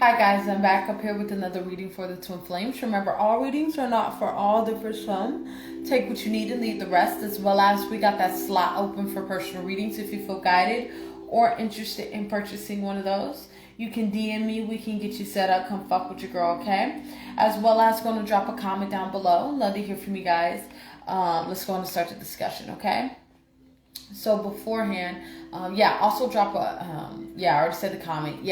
Hi guys, I'm back up here with another reading for the twin flames. Remember, all readings are not for all, they're for some. Take what you need and leave the rest, as well as we got that slot open for personal readings if you feel guided or interested in purchasing one of those. You can DM me, we can get you set up, come fuck with your girl, okay? As well as going to drop a comment down below. Love to hear from you guys. Let's go on and start the discussion, okay? So beforehand, also drop a, I already said the comment,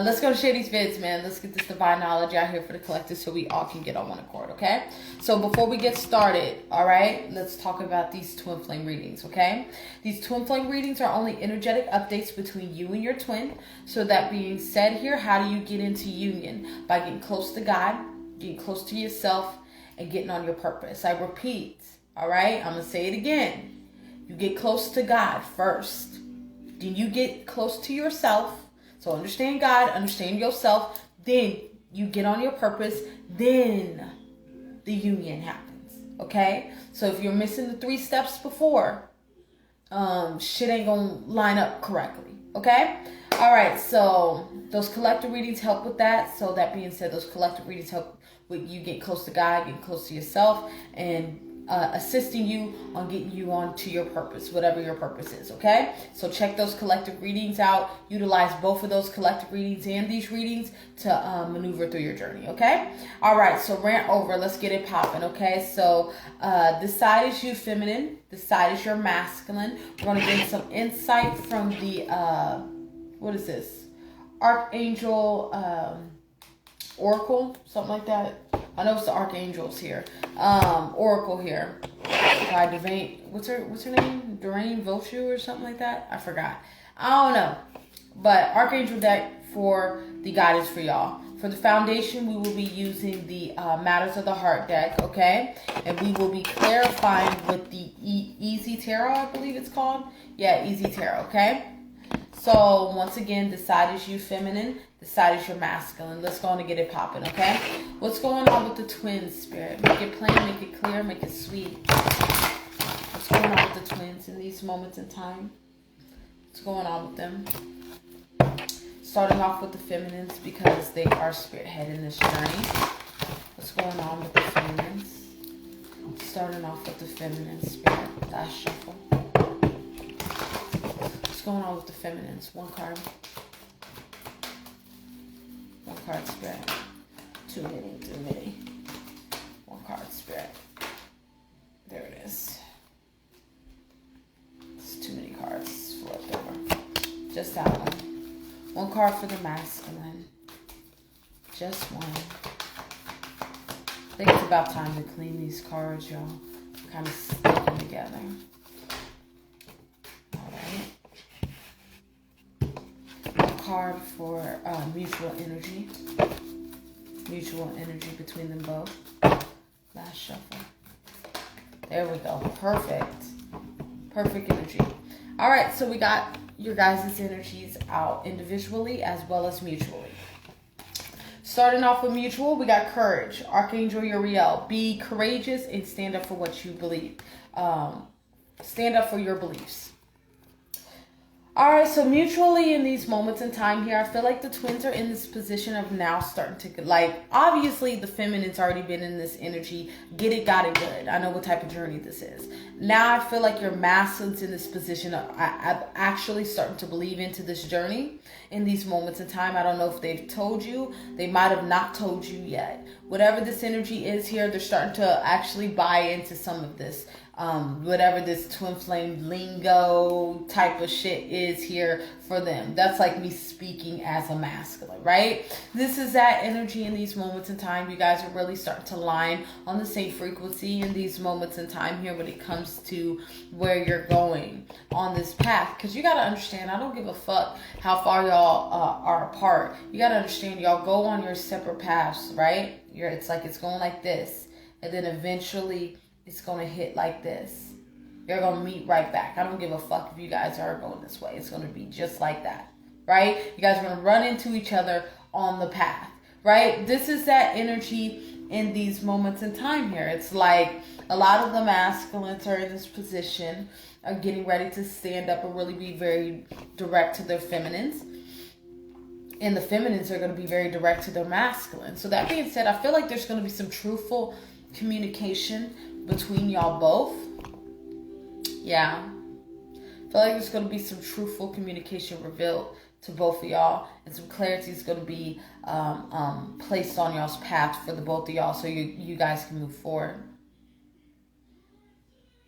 let's go to share these vids, man. Let's get this divine knowledge out here for the collective so we all can get on one accord, okay? So before we get started, all right, let's talk about these twin flame readings, okay? These twin flame readings are only energetic updates between you and your twin. So that being said here, how do you get into union? By getting close to God, getting close to yourself, and getting on your purpose. I repeat, all right? I'm going to say it again. You get close to God first. Then you get close to yourself. So understand God, understand yourself. Then you get on your purpose. Then the union happens. Okay? So if you're missing the 3 steps before, shit ain't gonna line up correctly. Okay? Alright, so those collective readings help with that. So that being said, those collective readings help with you get close to God, getting close to yourself, and assisting you on getting you on to your purpose, whatever your purpose is, okay? So check those collective readings out. Utilize both of those collective readings and these readings to maneuver through your journey, okay? All right, so rant over. Let's get it popping, okay? So this side is you, feminine. This side is your masculine. We're going to get some insight from the, what is this? Archangel Oracle, something like that. I know it's the archangels here. Oracle here. By Devane, what's her name? Doreen Vochu or something like that? I forgot. I don't know. But Archangel deck for the guidance for y'all. For the foundation, we will be using the Matters of the Heart deck, okay? And we will be clarifying with the Easy Tarot, I believe it's called. Yeah, Easy Tarot, okay? So, once again, the side is you, feminine. The side is your masculine. Let's go on and get it popping, okay? What's going on with the twins, spirit? Make it plain, make it clear, make it sweet. What's going on with the twins in these moments in time? What's going on with them? Starting off with the feminines because they are spearheading this journey. What's going on with the feminines? Starting off with the feminine spirit. Last shuffle. What's going on with the feminines? One card. One card spirit. Too many. One card spirit. There it is. It's too many cards flipped over. Just that one. One card for the masculine. Just one. I think it's about time to clean these cards, y'all. Kind of stick them together. Card for mutual energy between them both. Last shuffle. There we go. Perfect energy. All right, so we got your guys' energies out individually as well as mutually. Starting off with mutual, we got courage. Archangel Uriel. Be courageous and stand up for what you believe. Stand up for your beliefs. Alright, so mutually in these moments in time here, I feel like the twins are in this position of now starting to, like, obviously the feminine's already been in this energy. Get it, got it good. I know what type of journey this is. Now I feel like your masculine's in this position of actually starting to believe into this journey in these moments in time. I don't know if they've told you. They might have not told you yet. Whatever this energy is here, they're starting to actually buy into some of this. Whatever this twin flame lingo type of shit is here for them. That's like me speaking as a masculine, right? This is that energy in these moments in time. You guys are really starting to line on the same frequency in these moments in time here when it comes to where you're going on this path. Because you got to understand, I don't give a fuck how far y'all are apart. You got to understand, y'all go on your separate paths, right? It's like it's going like this. And then eventually it's going to hit like this. You're going to meet right back. I don't give a fuck if you guys are going this way. It's going to be just like that, right? You guys are going to run into each other on the path, right? This is that energy in these moments in time here. It's like a lot of the masculines are in this position, are getting ready to stand up and really be very direct to their feminines. And the feminines are going to be very direct to their masculine. So that being said, I feel like there's going to be some truthful communication between y'all both. Yeah. I feel like there's going to be some truthful communication revealed to both of y'all. And some clarity is going to be placed on y'all's path for the both of y'all so you guys can move forward.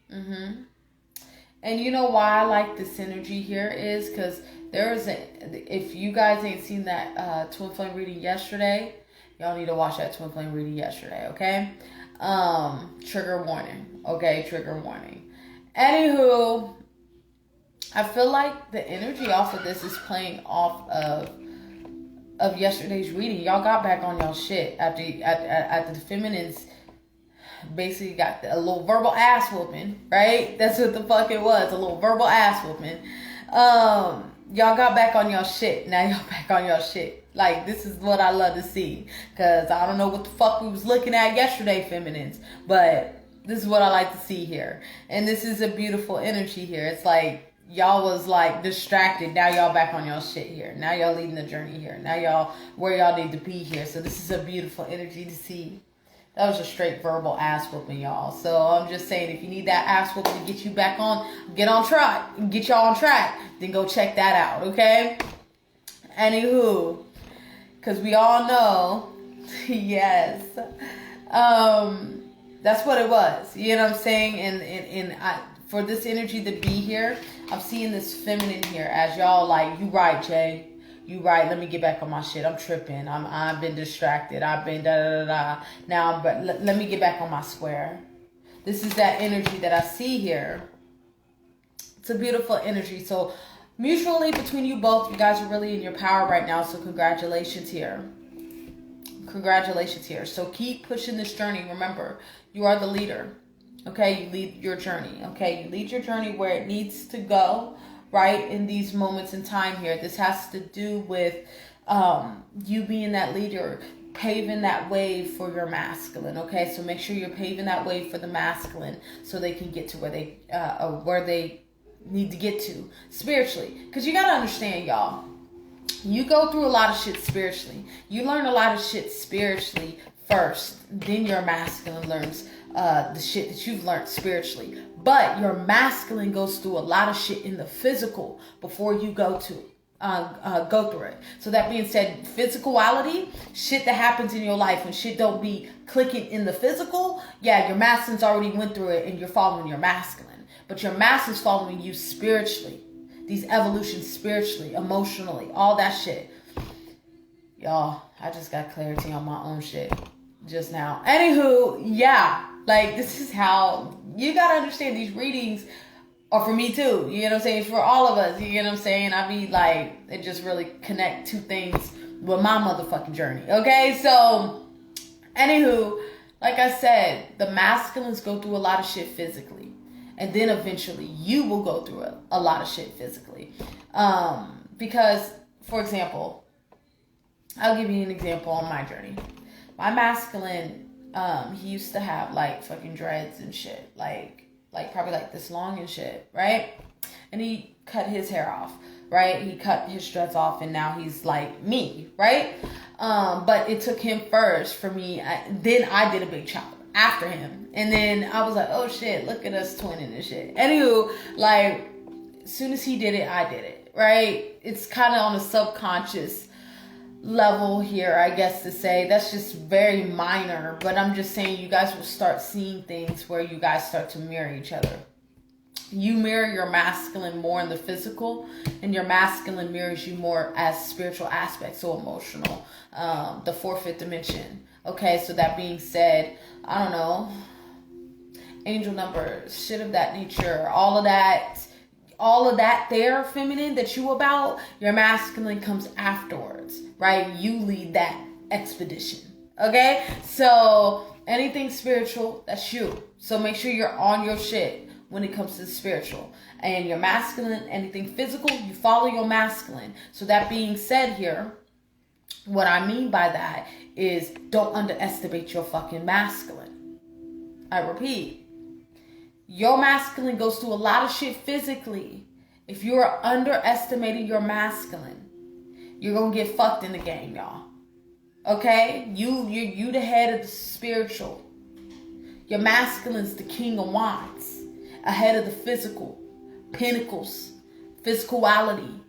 And you know why I like this energy here is because if you guys ain't seen that twin flame reading yesterday, y'all need to watch that twin flame reading yesterday, okay? Trigger warning, okay? Trigger warning. Anywho, I feel like the energy off of this is playing off of yesterday's reading. Y'all got back on y'all shit after the feminines basically got a little verbal ass whooping, right? That's what the fuck it was, a little verbal ass whooping. Y'all got back on y'all shit. Now y'all back on y'all shit. Like, this is what I love to see. Because I don't know what the fuck we was looking at yesterday, feminines. But this is what I like to see here. And this is a beautiful energy here. It's like, y'all was like distracted. Now y'all back on y'all shit here. Now y'all leading the journey here. Now y'all where y'all need to be here. So this is a beautiful energy to see. That was a straight verbal ass whooping, y'all. So I'm just saying, if you need that ass whooping to get you back on, get on track, get y'all on track, then go check that out, okay? Anywho, because we all know, yes, that's what it was. You know what I'm saying? And for this energy to be here, I'm seeing this feminine here as y'all like, you right, Jay. You right. Let me get back on my shit. I'm tripping. I've been distracted. I've been da. Now, but let me get back on my square. This is that energy that I see here. It's a beautiful energy. So mutually between you both, you guys are really in your power right now. So congratulations here. Congratulations here. So keep pushing this journey. Remember, you are the leader. Okay, you lead your journey. Okay, you lead your journey where it needs to go. Right, in these moments in time here. This has to do with you being that leader, paving that way for your masculine, okay? So make sure you're paving that way for the masculine so they can get to where they need to get to spiritually. Because you got to understand, y'all, you go through a lot of shit spiritually. You learn a lot of shit spiritually first. Then your masculine learns the shit that you've learned spiritually. But your masculine goes through a lot of shit in the physical before you go through it. So that being said, physicality, shit that happens in your life when shit don't be clicking in the physical, yeah, your masculine's already went through it and you're following your masculine. But your masculine's following you spiritually. These evolutions spiritually, emotionally, all that shit. Y'all, I just got clarity on my own shit just now. Anywho, yeah. Like, this is how you gotta understand these readings are for me too. You know what I'm saying? For all of us. You know what I'm saying? I be like, it just really connect two things with my motherfucking journey. Okay? So, anywho, like I said, the masculines go through a lot of shit physically. And then eventually you will go through a lot of shit physically. Because, for example, I'll give you an example on my journey. My masculine, he used to have like fucking dreads and shit, like probably like this long and shit, right? And he cut his hair off, right? He cut his dreads off, and now he's like me, right? But it took him first for me. Then I did a big chop after him, and then I was like, oh shit, look at us twinning and shit. Anywho, like as soon as he did it, I did it, right? It's kind of on a subconscious level here, I guess to say. That's just very minor, but I'm just saying you guys will start seeing things where you guys start to mirror each other. You mirror your masculine more in the physical, and your masculine mirrors you more as spiritual aspects, so emotional, the fourth, fifth dimension. Okay, so that being said, I don't know, angel numbers, shit of that nature, all of that there, feminine, that you about, your masculine comes afterwards, right? You lead that expedition, okay? So anything spiritual, that's you. So make sure you're on your shit when it comes to the spiritual. And your masculine, anything physical, you follow your masculine. So that being said here, what I mean by that is don't underestimate your fucking masculine. I repeat. Your masculine goes through a lot of shit physically. If you're underestimating your masculine, You're going to get fucked in the game, y'all. Okay? You the head of the spiritual. Your masculine's the king of wands. Ahead of the physical. Pentacles. Physicality.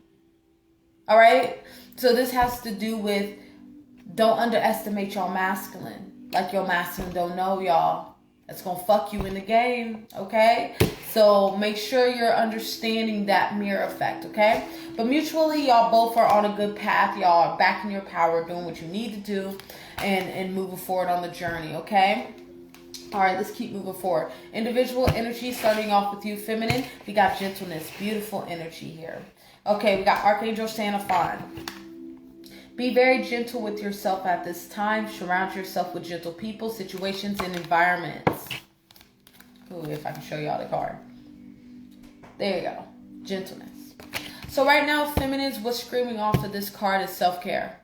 Alright? So this has to do with, don't underestimate your masculine. Like your masculine don't know, y'all. It's going to fuck you in the game, okay? So make sure you're understanding that mirror effect, okay? But mutually, y'all both are on a good path. Y'all are back in your power, doing what you need to do, and moving forward on the journey, okay? All right, let's keep moving forward. Individual energy, starting off with you, feminine. We got gentleness, beautiful energy here. Okay, we got Archangel Sanaphon. Be very gentle with yourself at this time. Surround yourself with gentle people, situations, and environments. Ooh, if I can show y'all the card. There you go. Gentleness. So right now, feminines, what's screaming off of this card is self-care.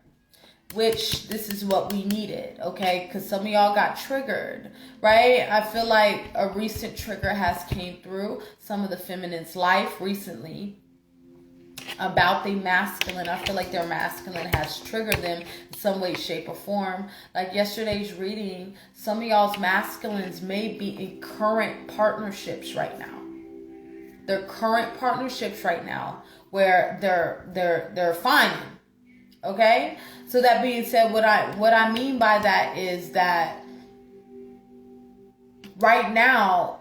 Which, this is what we needed, okay? Because some of y'all got triggered, right? I feel like a recent trigger has came through some of the feminine's life recently. About the masculine. I feel like their masculine has triggered them in some way, shape, or form. Like yesterday's reading, some of y'all's masculines may be in current partnerships right now. They're current partnerships right now where they're fine. Okay? So that being said, what I mean by that is that right now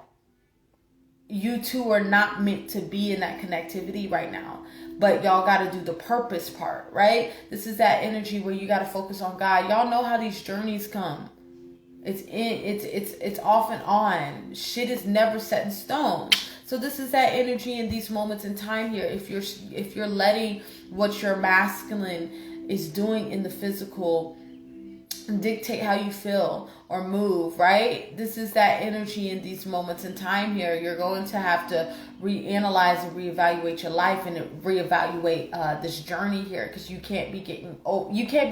you two are not meant to be in that connectivity right now. But y'all got to do the purpose part, right? This is that energy where you got to focus on God. Y'all know how these journeys come. It's off and on. Shit is never set in stone. So this is that energy in these moments in time here. If you're letting what your masculine is doing in the physical dictate how you feel or move, right? This is that energy in these moments in time here. You're going to have to reanalyze and reevaluate your life and reevaluate this journey here, because you can't be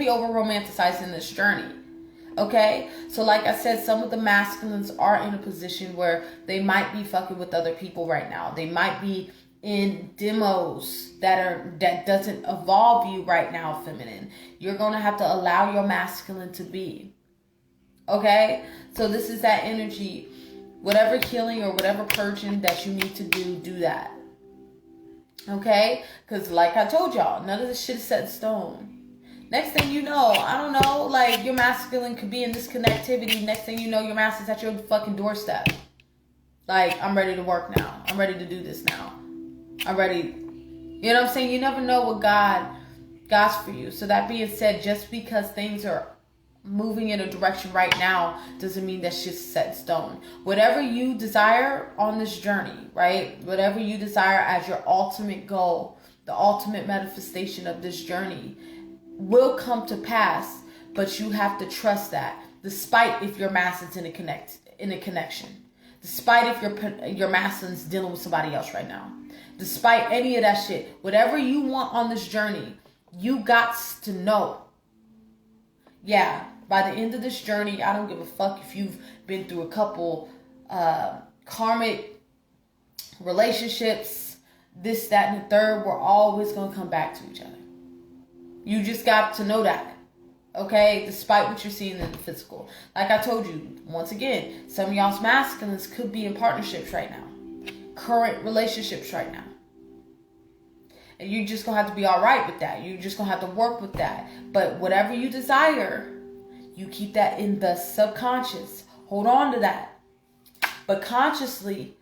over romanticizing this journey. Okay? So like I said, some of the masculines are in a position where they might be fucking with other people right now. They might be in demos that doesn't evolve you right now, feminine. You're going to have to allow your masculine to be. Okay? So this is that energy. Whatever healing or whatever purging that you need to do that. Okay? Because like I told y'all, none of this shit is set in stone. Next thing you know, I don't know, like your masculine could be in this connectivity. Next thing you know, your masculine's at your fucking doorstep. Like, I'm ready to work now. I'm ready to do this now. I'm ready. You know what I'm saying? You never know what God's for you. So that being said, just because things are moving in a direction right now doesn't mean that shit's set in stone. Whatever you desire on this journey, right? Whatever you desire as your ultimate goal, the ultimate manifestation of this journey will come to pass, but you have to trust that, despite if your masculine's in a connection, despite if your masculine's dealing with somebody else right now. Despite any of that shit, whatever you want on this journey, you got to know. Yeah, by the end of this journey, I don't give a fuck if you've been through a couple karmic relationships, this, that, and the third. We're always going to come back to each other. You just got to know that. Okay? Despite what you're seeing in the physical. Like I told you, once again, some of y'all's masculines could be in partnerships right now. Current relationships right now. And you're just going to have to be all right with that. You're just going to have to work with that. But whatever you desire, you keep that in the subconscious. Hold on to that. But consciously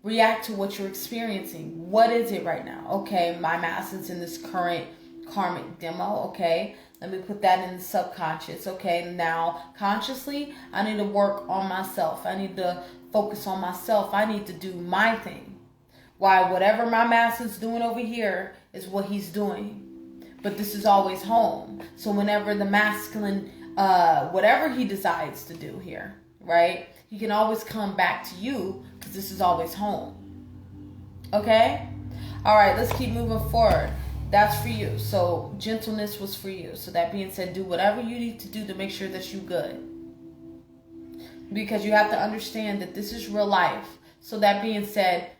react to what you're experiencing. What is it right now? Okay, my masculine's in this current karmic demo. Okay, let me put that in the subconscious. Okay, now consciously, I need to work on myself. I need to focus on myself. I need to do my thing. Why, whatever my masculine's doing over here is what he's doing. But this is always home. So whenever the masculine, whatever he decides to do here, right, he can always come back to you, because this is always home. Okay? All right, let's keep moving forward. That's for you. So gentleness was for you. So that being said, do whatever you need to do to make sure that you're good. Because you have to understand that this is real life. So that being said,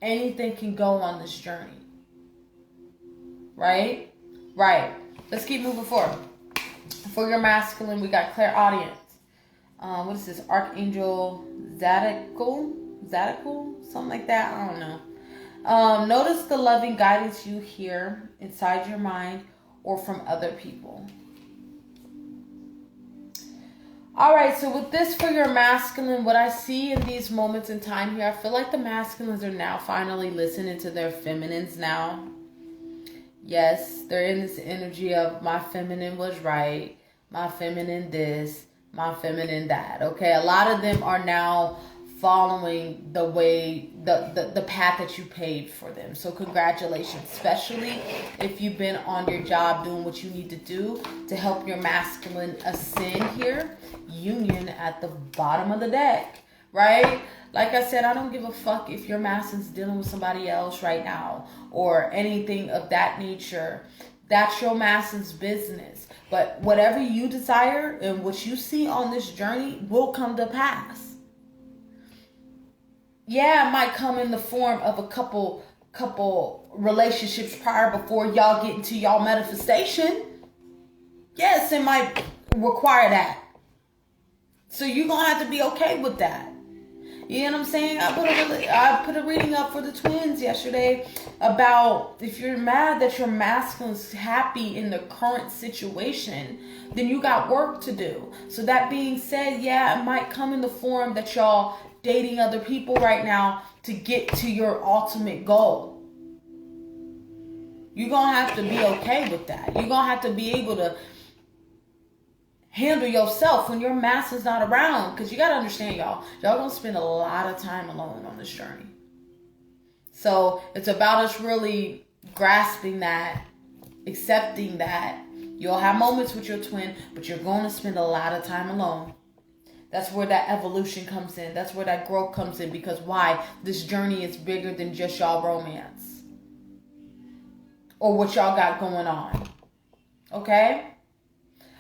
anything can go on this journey. Right? Right. Let's keep moving forward. For your masculine, we got clairaudience. What is this? Archangel Zadokul? Something like that. I don't know. Notice the loving guidance you hear inside your mind or from other people. All right, so with this for your masculine, what I see in these moments in time here, I feel like the masculines are now finally listening to their feminines now. Yes, they're in this energy of my feminine was right, my feminine this, my feminine that. Okay, a lot of them are now following the way, the path that you paved for them. So congratulations, especially if you've been on your job doing what you need to do to help your masculine ascend here. Union at the bottom of the deck, right? Like I said, I don't give a fuck if your masculine's dealing with somebody else right now or anything of that nature. That's your masculine's business. But whatever you desire and what you see on this journey will come to pass. Yeah, it might come in the form of a couple relationships prior before y'all get into y'all manifestation. Yes, it might require that. So you're going to have to be okay with that. You know what I'm saying? I put a reading up for the twins yesterday about if you're mad that your masculine's happy in the current situation, then you got work to do. So that being said, yeah, it might come in the form that y'all dating other people right now to get to your ultimate goal. You're going to have to be okay with that. You're going to have to be able to handle yourself when your master's not around. Because you got to understand, y'all going to spend a lot of time alone on this journey. So it's about us really grasping that, accepting that. You'll have moments with your twin, but you're going to spend a lot of time alone. That's where that evolution comes in. That's where that growth comes in. Because why? This journey is bigger than just y'all romance. Or what y'all got going on. Okay?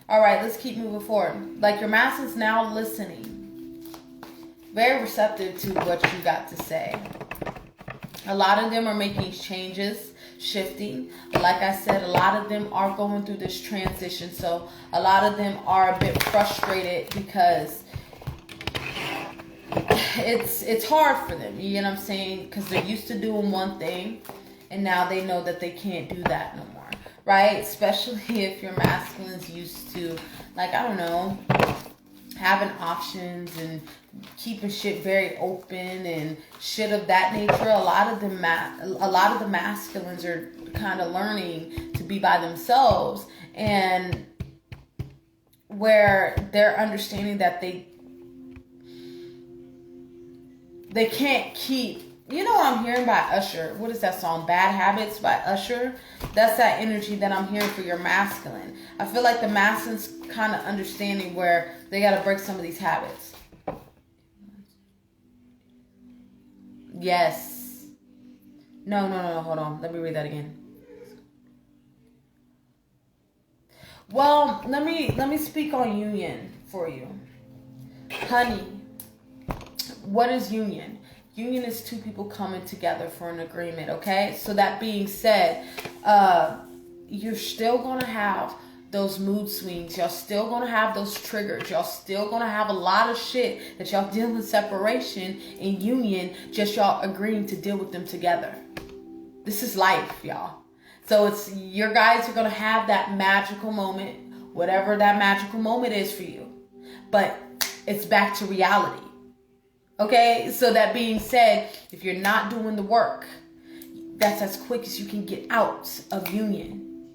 All right, let's keep moving forward. Like your master's now listening. Very receptive to what you got to say. A lot of them are making changes, shifting. Like I said, a lot of them are going through this transition. So a lot of them are a bit frustrated because it's hard for them, you know what I'm saying? Because they're used to doing one thing and now they know that they can't do that no more, right? Especially if your masculine's used to, like, I don't know, having options and keeping shit very open and shit of that nature. A lot of the masculines are kind of learning to be by themselves, and where they're understanding that they can't keep, you know what I'm hearing by Usher? What is that song? Bad Habits by Usher? That's that energy that I'm hearing for your masculine. I feel like the masculine's kind of understanding where they got to break some of these habits. Yes. No, hold on. Let me read that again. Well, let me speak on union for you. Honey, what is union? Union is two people coming together for an agreement, okay? So that being said, you're still going to have those mood swings. Y'all still going to have those triggers. Y'all still going to have a lot of shit that y'all deal with separation and union, just y'all agreeing to deal with them together. This is life, y'all. So it's, your guys are going to have that magical moment, whatever that magical moment is for you. But it's back to reality. Okay, so that being said, if you're not doing the work, that's as quick as you can get out of union.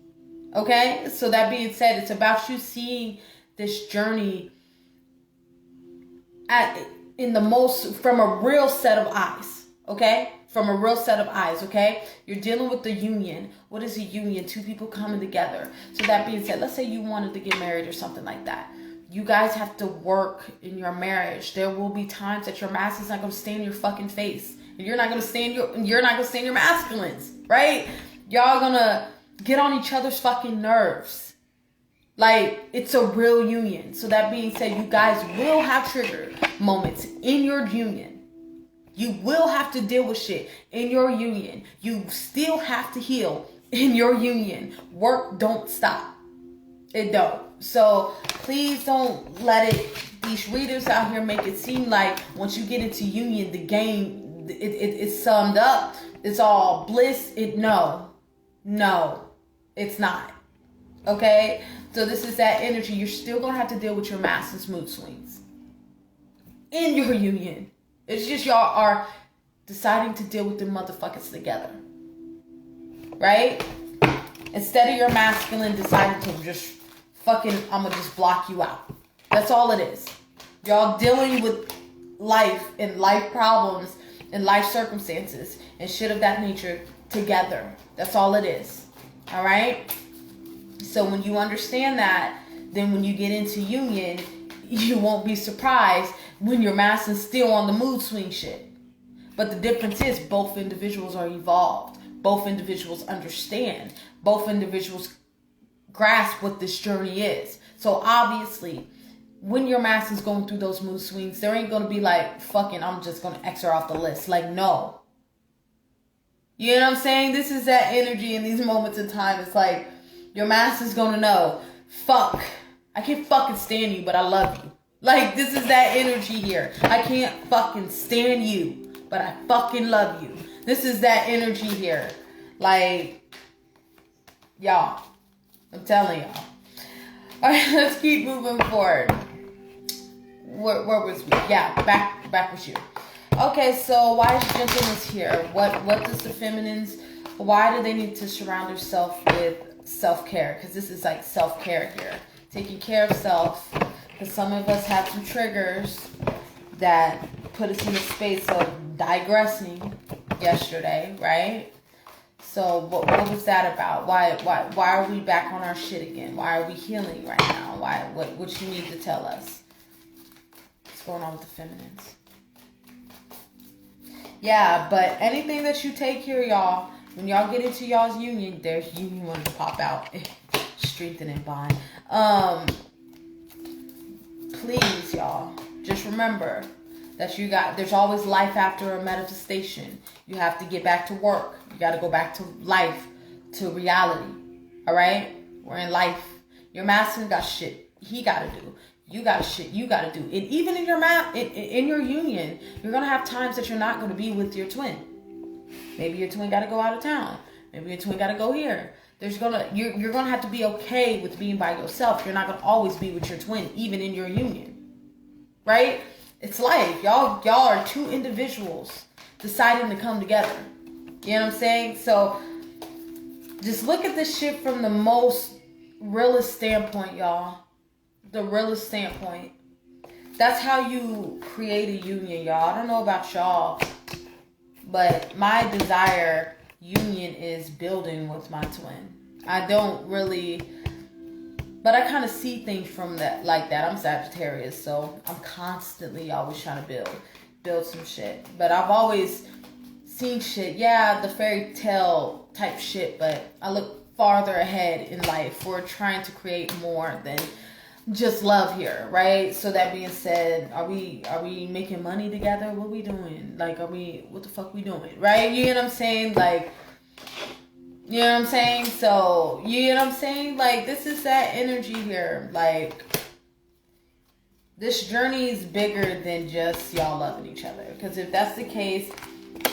Okay, so that being said, it's about you seeing this journey from a real set of eyes. Okay, from a real set of eyes. Okay, you're dealing with the union. What is a union? Two people coming together. So that being said, let's say you wanted to get married or something like that. You guys have to work in your marriage. There will be times that your masculine's not going to stay in your fucking face. And you're not going to stay in your masculines, right? Y'all going to get on each other's fucking nerves. Like, it's a real union. So that being said, you guys will have trigger moments in your union. You will have to deal with shit in your union. You still have to heal in your union. Work don't stop. It don't. So please don't let these readers out here make it seem like once you get into union, the game, it's summed up. It's all bliss. No, it's not. Okay? So this is that energy. You're still going to have to deal with your Mason's mood swings in your union. It's just y'all are deciding to deal with the motherfuckers together. Right? Instead of your masculine deciding to just fucking, I'm gonna just block you out. That's all it is. Y'all dealing with life and life problems and life circumstances and shit of that nature together. That's all it is. All right? So when you understand that, then when you get into union, you won't be surprised when your Mason's still on the mood swing shit. But the difference is both individuals are evolved. Both individuals understand. Both individuals grasp what this journey is. So obviously, when your Mason's going through those mood swings, there ain't going to be like, fucking, I'm just going to X her off the list. Like, no. You know what I'm saying? This is that energy in these moments in time. It's like, your Mason's going to know, fuck, I can't fucking stand you, but I love you. Like, this is that energy here. I can't fucking stand you, but I fucking love you. This is that energy here. Like, y'all, I'm telling y'all. All right, let's keep moving forward. Where was we? Yeah, back with you. Okay, so why is gentleness here? What does the feminines, why do they need to surround themselves with self-care? Because this is like self-care here. Taking care of self. Because some of us have some triggers that put us in a space of digressing yesterday, right? So what was that about? Why are we back on our shit again? Why are we healing right now? What you need to tell us? What's going on with the feminines? Yeah, but anything that you take here, y'all, when y'all get into y'all's union, there's union ones pop out. Strengthening bond. Please, y'all, just remember that there's always life after a manifestation. You have to get back to work. You got to go back to life, to reality. All right? We're in life. Your Masculine got shit he got to do. You got shit you got to do. And even in your union, you're going to have times that you're not going to be with your twin. Maybe your twin got to go out of town. Maybe your twin got to go here. You're going to have to be okay with being by yourself. You're not going to always be with your twin, even in your union. Right? It's life. Y'all are two individuals deciding to come together. You know what I'm saying? So just look at this shit from the most realist standpoint, y'all. The realist standpoint. That's how you create a union, y'all. I don't know about y'all, but my desire union is building with my twin. I don't really, but I kind of see things from that, like that. I'm Sagittarius, so I'm constantly always trying to build some shit. But I've always seen shit, yeah, the fairy tale type shit, but I look farther ahead in life. We're trying to create more than just love here, right? So that being said, are we making money together? What we doing? Like, what the fuck we doing, right? You know what I'm saying? Like, you know what I'm saying? So, you know what I'm saying? Like, this is that energy here. Like, this journey is bigger than just y'all loving each other. Because if that's the case,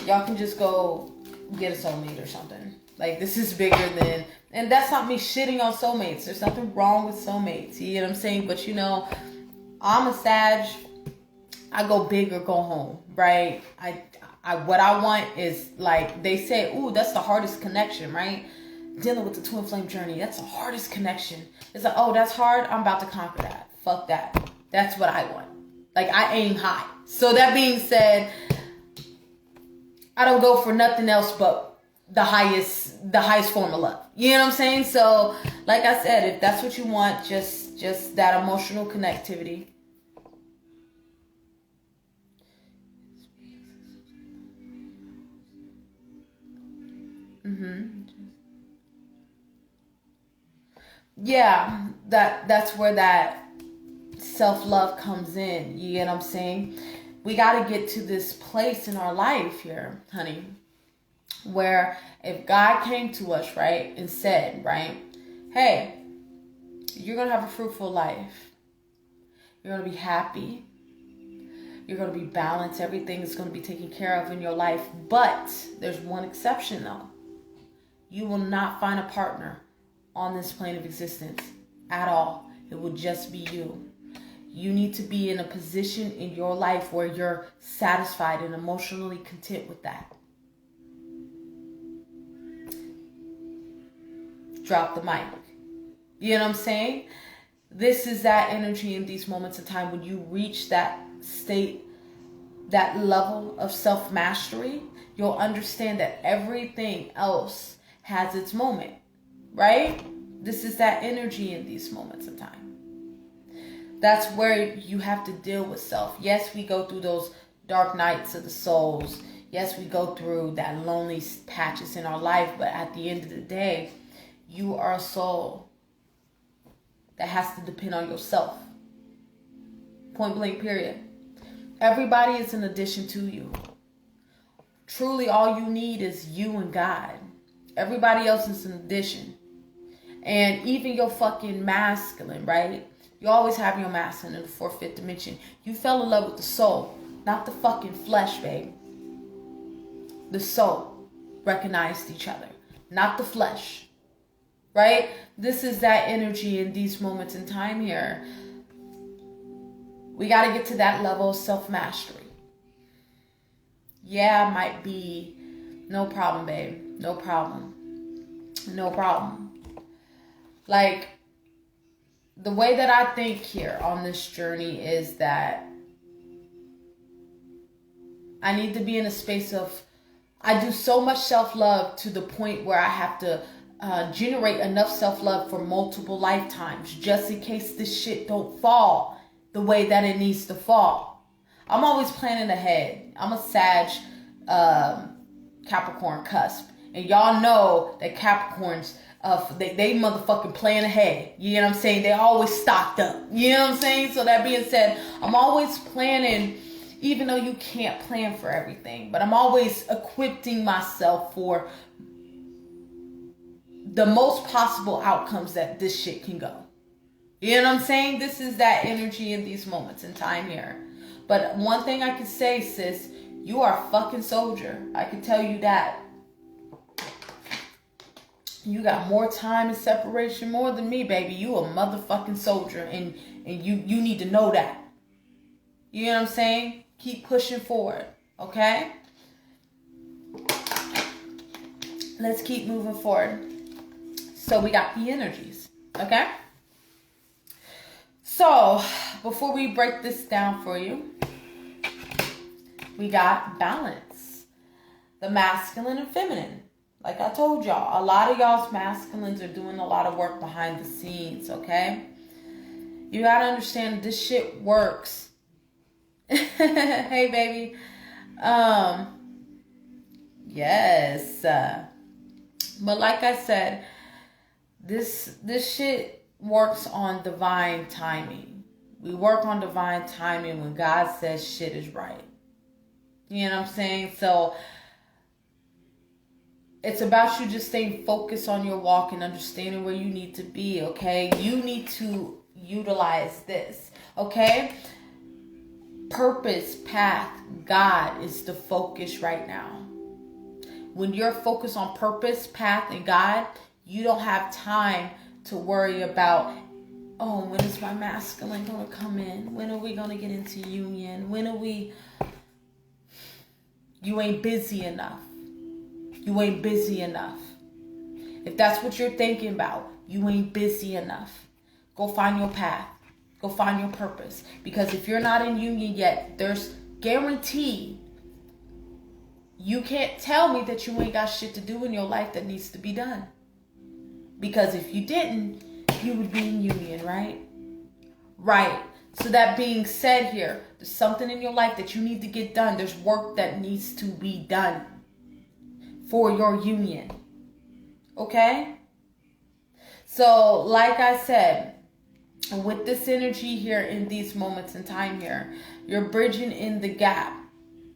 y'all can just go get a soulmate or something. Like, this is bigger than, and that's not me shitting on soulmates. There's nothing wrong with soulmates. You know what I'm saying? But, you know, I'm a Sag. I go big or go home, right? What I want is, like, they say, ooh, that's the hardest connection, right? Dealing with the twin flame journey, that's the hardest connection. It's like, oh, that's hard? I'm about to conquer that. Fuck that. That's what I want. Like, I aim high. So that being said, I don't go for nothing else but the highest form of love. You know what I'm saying? So, like I said, if that's what you want, just that emotional connectivity. Yeah, that's where that self-love comes in. You get what I'm saying? We got to get to this place in our life here, honey, where if God came to us, right, and said, right, hey, you're going to have a fruitful life. You're going to be happy. You're going to be balanced. Everything is going to be taken care of in your life. But there's one exception, though. You will not find a partner on this plane of existence at all. It will just be you. You need to be in a position in your life where you're satisfied and emotionally content with that. Drop the mic. You know what I'm saying? This is that energy in these moments of time when you reach that state, that level of self-mastery, you'll understand that everything else has its moment, right? This is that energy in these moments of time. That's where you have to deal with self. Yes, we go through those dark nights of the souls. Yes, we go through that lonely patches in our life. But at the end of the day, you are a soul that has to depend on yourself. Point blank, period. Everybody is an addition to you. Truly, all you need is you and God. Everybody else is an addition. And even your fucking masculine, right? You always have your masculine in the fourth, fifth dimension. You fell in love with the soul, not the fucking flesh, babe. The soul recognized each other, not the flesh, right? This is that energy in these moments in time here. We got to get to that level of self-mastery. Yeah, might be no problem, babe. No problem. No problem. Like, the way that I think here on this journey is that I need to be in a space of, I do so much self-love to the point where I have to generate enough self-love for multiple lifetimes just in case this shit don't fall the way that it needs to fall. I'm always planning ahead. I'm a Sag Capricorn cusp. And y'all know that Capricorns, they motherfucking plan ahead. You know what I'm saying? They always stocked up. You know what I'm saying? So that being said, I'm always planning, even though you can't plan for everything. But I'm always equipping myself for the most possible outcomes that this shit can go. You know what I'm saying? This is that energy in these moments in time here. But one thing I can say, sis, you are a fucking soldier. I can tell you that. You got more time and separation more than me, baby. You a motherfucking soldier, and you need to know that. You know what I'm saying? Keep pushing forward, okay? Let's keep moving forward. So we got the energies, okay? So before we break this down for you, we got balance, the masculine and feminine. Like I told y'all, a lot of y'all's masculines are doing a lot of work behind the scenes, okay? You gotta understand this shit works. Hey, baby. Yes. But like I said, this shit works on divine timing. We work on divine timing when God says shit is right. You know what I'm saying? So it's about you just staying focused on your walk and understanding where you need to be, okay? You need to utilize this, okay? Purpose, path, God is the focus right now. When you're focused on purpose, path, and God, you don't have time to worry about, oh, when is my masculine going to come in? When are we going to get into union? You ain't busy enough. You ain't busy enough. If that's what you're thinking about, you ain't busy enough. Go find your path. Go find your purpose. Because if you're not in union yet, there's guaranteed. You can't tell me that you ain't got shit to do in your life that needs to be done. Because if you didn't, you would be in union, right? Right. So that being said here, there's something in your life that you need to get done. There's work that needs to be done for your union. Okay? So, like I said, with this energy here in these moments in time here, you're bridging in the gap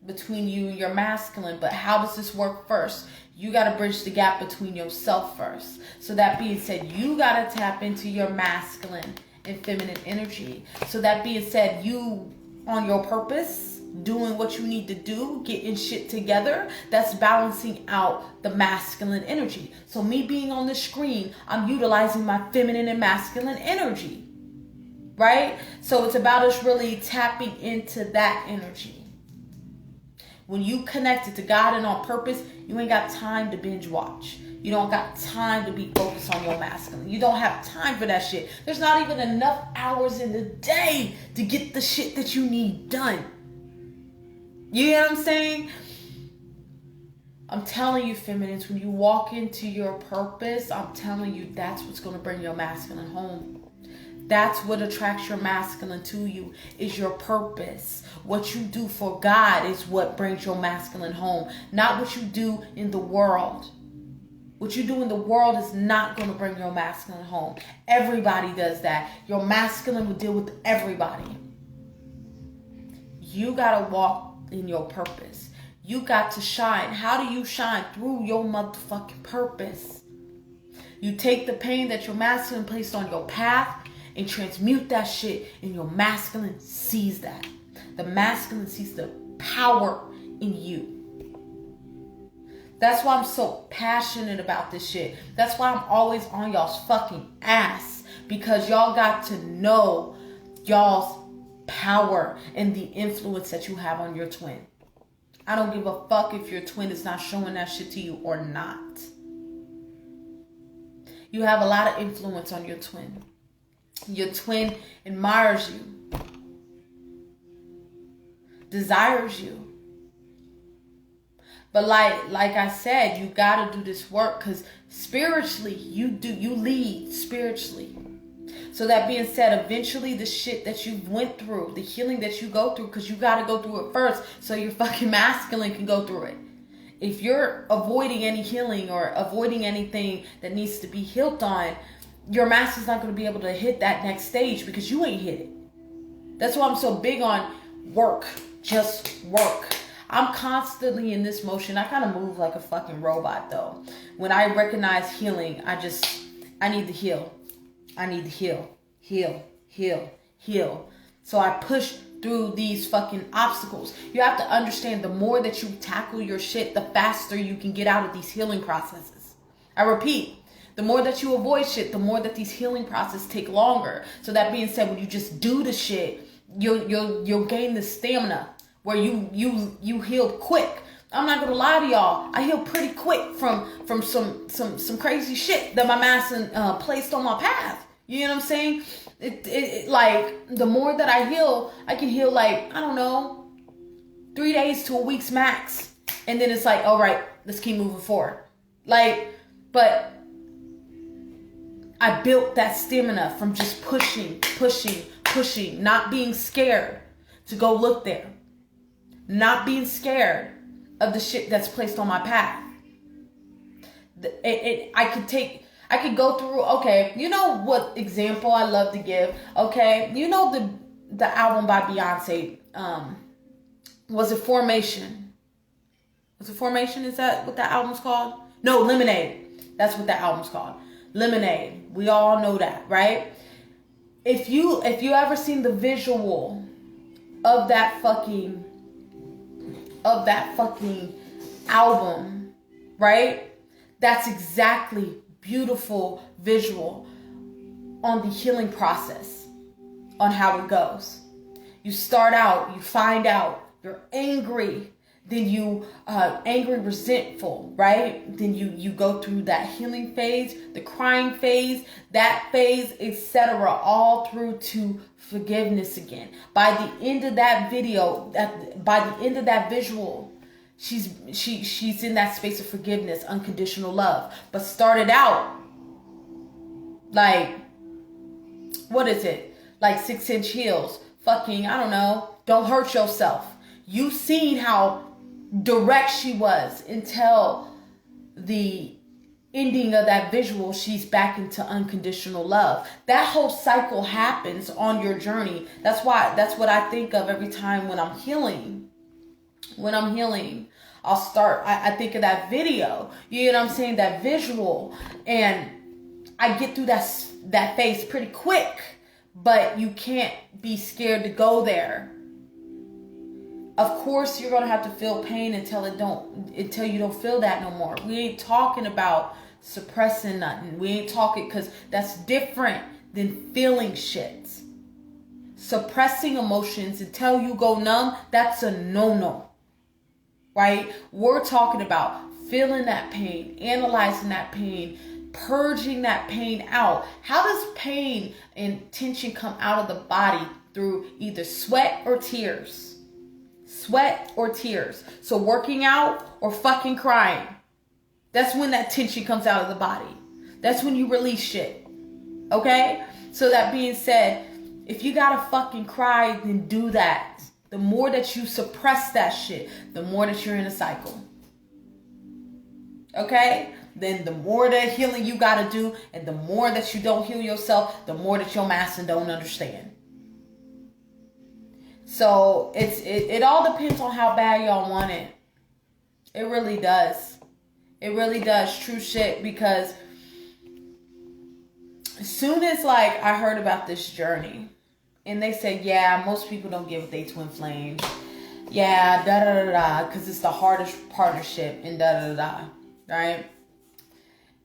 between you and your masculine. But how does this work first? You got to bridge the gap between yourself first. So that being said, you got to tap into your masculine and feminine energy. So that being said, you on your purpose, doing what you need to do, getting shit together, that's balancing out the masculine energy. So me being on the screen, I'm utilizing my feminine and masculine energy, right? So it's about us really tapping into that energy. When you connected to God and on purpose, you ain't got time to binge watch. You don't got time to be focused on your masculine. You don't have time for that shit. There's not even enough hours in the day to get the shit that you need done. You know what I'm saying? I'm telling you, feminines, when you walk into your purpose, I'm telling you, that's what's going to bring your masculine home. That's what attracts your masculine to you, is your purpose. What you do for God is what brings your masculine home, not what you do in the world. What you do in the world is not going to bring your masculine home. Everybody does that. Your masculine will deal with everybody. You got to walk in your purpose. You got to shine. How do you shine? Through your motherfucking purpose. You take the pain that your masculine placed on your path and transmute that shit, and your masculine sees that. The masculine sees the power in you. That's why I'm so passionate about this shit. That's why I'm always on y'all's fucking ass, because y'all got to know y'all's power and the influence that you have on your twin. I don't give a fuck if your twin is not showing that shit to you or not. You have a lot of influence on your twin. Your twin admires you, desires you. But like I said, you got to do this work, because spiritually you lead spiritually. So that being said, eventually the shit that you went through, the healing that you go through, because you got to go through it first so your fucking masculine can go through it. If you're avoiding any healing or avoiding anything that needs to be healed on, your masculine's not going to be able to hit that next stage because you ain't hit it. That's why I'm so big on work. Just work. I'm constantly in this motion. I kind of move like a fucking robot though. When I recognize healing, I need to heal. I need to heal. So I push through these fucking obstacles. You have to understand, the more that you tackle your shit, the faster you can get out of these healing processes. I repeat, the more that you avoid shit, the more that these healing processes take longer. So that being said, when you just do the shit, you'll gain the stamina where you heal quick. I'm not gonna lie to y'all. I heal pretty quick from some crazy shit that my masculine placed on my path. You know what I'm saying? It like, the more that I heal, I can heal like, I don't know, 3 days to a week's max. And then it's like, all right, let's keep moving forward. Like, but I built that stamina from just pushing, not being scared to go look there. Not being scared of the shit that's placed on my path. I could go through, okay, you know what example I love to give? Okay, you know the album by Beyonce, was it Formation? Was it Formation? Is that what that album's called? No, Lemonade. That's what that album's called. Lemonade. We all know that, right? If you ever seen the visual of that fucking album, right? That's exactly beautiful visual on the healing process, on how it goes. You start out, you find out, you're angry, then you angry, resentful, right? Then you go through that healing phase, the crying phase, that phase, etc., all through to forgiveness again. By the end of that video, by the end of that visual, she's in that space of forgiveness, unconditional love. But started out like, what is it? Like 6-inch heels. Fucking, I don't know. Don't hurt yourself. You seen how direct she was until the ending of that visual. She's back into unconditional love. That whole cycle happens on your journey. That's what I think of every time when I'm healing. when I'm healing, I'll start, I think of that video, you know what I'm saying, that visual, and I get through that phase pretty quick, but you can't be scared to go there. Of course, you're going to have to feel pain until you don't feel that no more. We ain't talking about suppressing nothing. We ain't talking, because that's different than feeling shit. Suppressing emotions until you go numb, that's a no-no. Right? We're talking about feeling that pain, analyzing that pain, purging that pain out. How does pain and tension come out of the body? Through either sweat or tears. Sweat or tears. So working out or fucking crying. That's when that tension comes out of the body. That's when you release shit. Okay? So that being said, if you gotta fucking cry, then do that. The more that you suppress that shit, the more that you're in a cycle. Okay? Then the more the healing you gotta do, and the more that you don't heal yourself, the more that your master don't understand. So it all depends on how bad y'all want it. It really does. It really does. True shit. Because as soon as like I heard about this journey, and they said, yeah, most people don't give they twin flames. Yeah, da da da da, because it's the hardest partnership, and da da da da, right?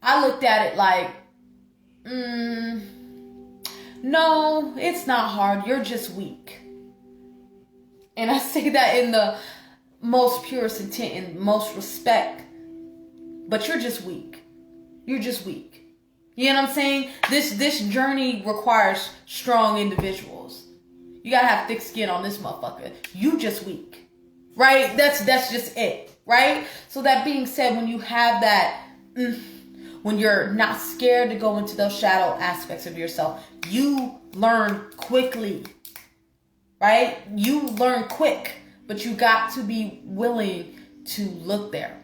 I looked at it like, no, it's not hard. You're just weak. And I say that in the most purest intent and most respect. But you're just weak. You're just weak. You know what I'm saying? This journey requires strong individuals. You gotta have thick skin on this motherfucker. You just weak. Right? That's just it. Right? So that being said, when you have that, when you're not scared to go into those shadow aspects of yourself, you learn quickly. Right? You learn quick, but you got to be willing to look there.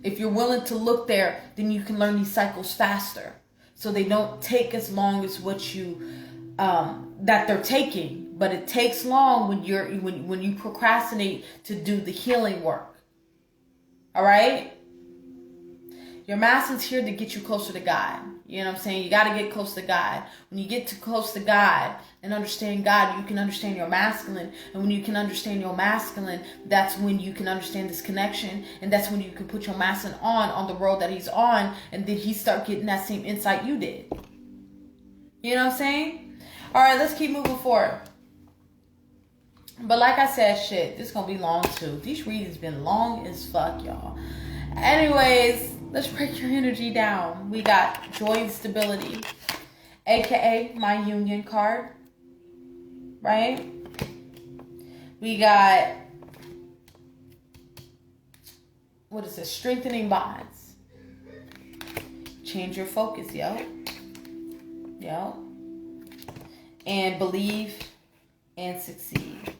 If you're willing to look there, then you can learn these cycles faster. So they don't take as long as what you that they're taking, but it takes long when you procrastinate to do the healing work. All right? Your master's here to get you closer to God. You know what I'm saying? You got to get close to God. When you get too close to God and understand God, you can understand your masculine. And when you can understand your masculine, that's when you can understand this connection. And that's when you can put your masculine on the road that he's on. And then he start getting that same insight you did. You know what I'm saying? All right, let's keep moving forward. But like I said, shit, this is going to be long too. These readings been long as fuck, y'all. Anyways, let's break your energy down. We got joy and stability, aka my union card, right? We got, what is this? Strengthening bonds. Change your focus, yo. And believe and succeed.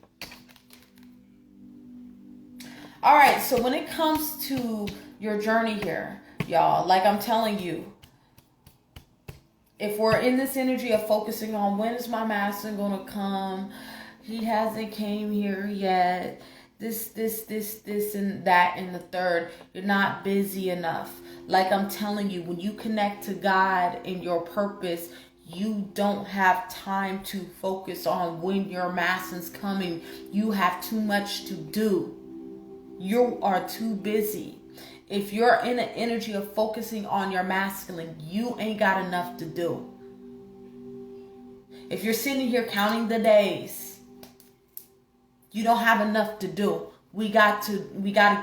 All right, so when it comes to your journey here, y'all, like I'm telling you, if we're in this energy of focusing on when is my master going to come, he hasn't came here yet, this and that and the third, you're not busy enough. Like I'm telling you, when you connect to God and your purpose, you don't have time to focus on when your master's coming. You have too much to do. You are too busy. If you're in an energy of focusing on your masculine, you ain't got enough to do. If you're sitting here counting the days, you don't have enough to do. We got to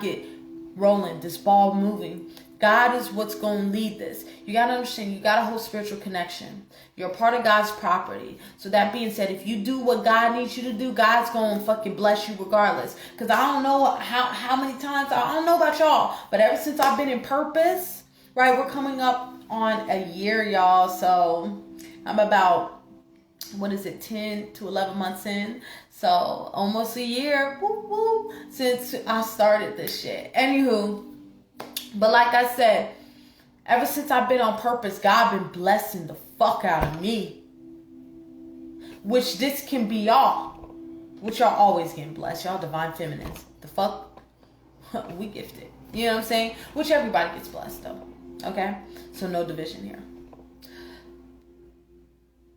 get rolling, this ball moving. God is what's going to lead this. You got to understand, you got a whole spiritual connection. You're a part of God's property. So that being said, if you do what God needs you to do, God's going to fucking bless you regardless. Because I don't know how many times, I don't know about y'all, but ever since I've been in purpose, right, we're coming up on a year, y'all. So I'm about, 10 to 11 months in. So almost a year, since I started this shit. Anywho, but like I said, ever since I've been on purpose, God been blessing the fuck out of me. Which this can be y'all. Which y'all always getting blessed. Y'all divine feminines. The fuck? we gifted. You know what I'm saying? Which everybody gets blessed though. Okay? So no division here.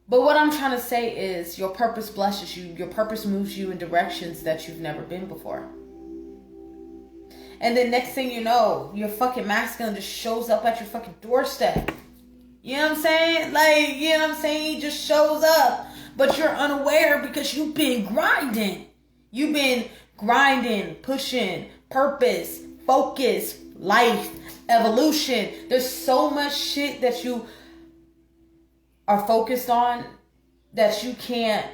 But what I'm trying to say is your purpose blesses you. Your purpose moves you in directions that you've never been before. And then next thing you know, your fucking masculine just shows up at your fucking doorstep. You know what I'm saying? Like, you know what I'm saying? He just shows up. But you're unaware because you've been grinding. You've been grinding, pushing, purpose, focus, life, evolution. There's so much shit that you are focused on that you can't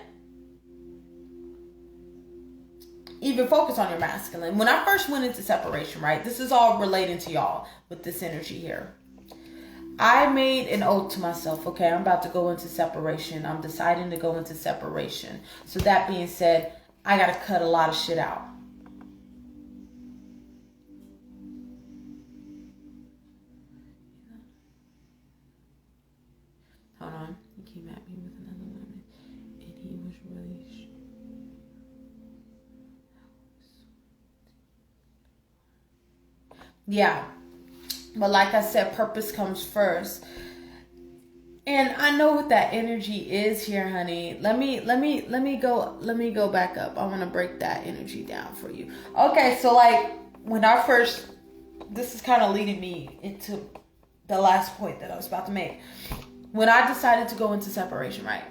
even focus on your masculine. When I first went into separation, right? This is all relating to y'all with this energy here. I made an oath to myself, okay, I'm about to go into separation. I'm deciding to go into separation. So that being said, I got to cut a lot of shit out. Hold on. He came at me with another woman, and he was really... Yeah. But like I said, purpose comes first. And I know what that energy is here, honey. Let me go back up. I want to break that energy down for you. Okay, so like when I first, this is kind of leading me into the last point that I was about to make. When I decided to go into separation, right?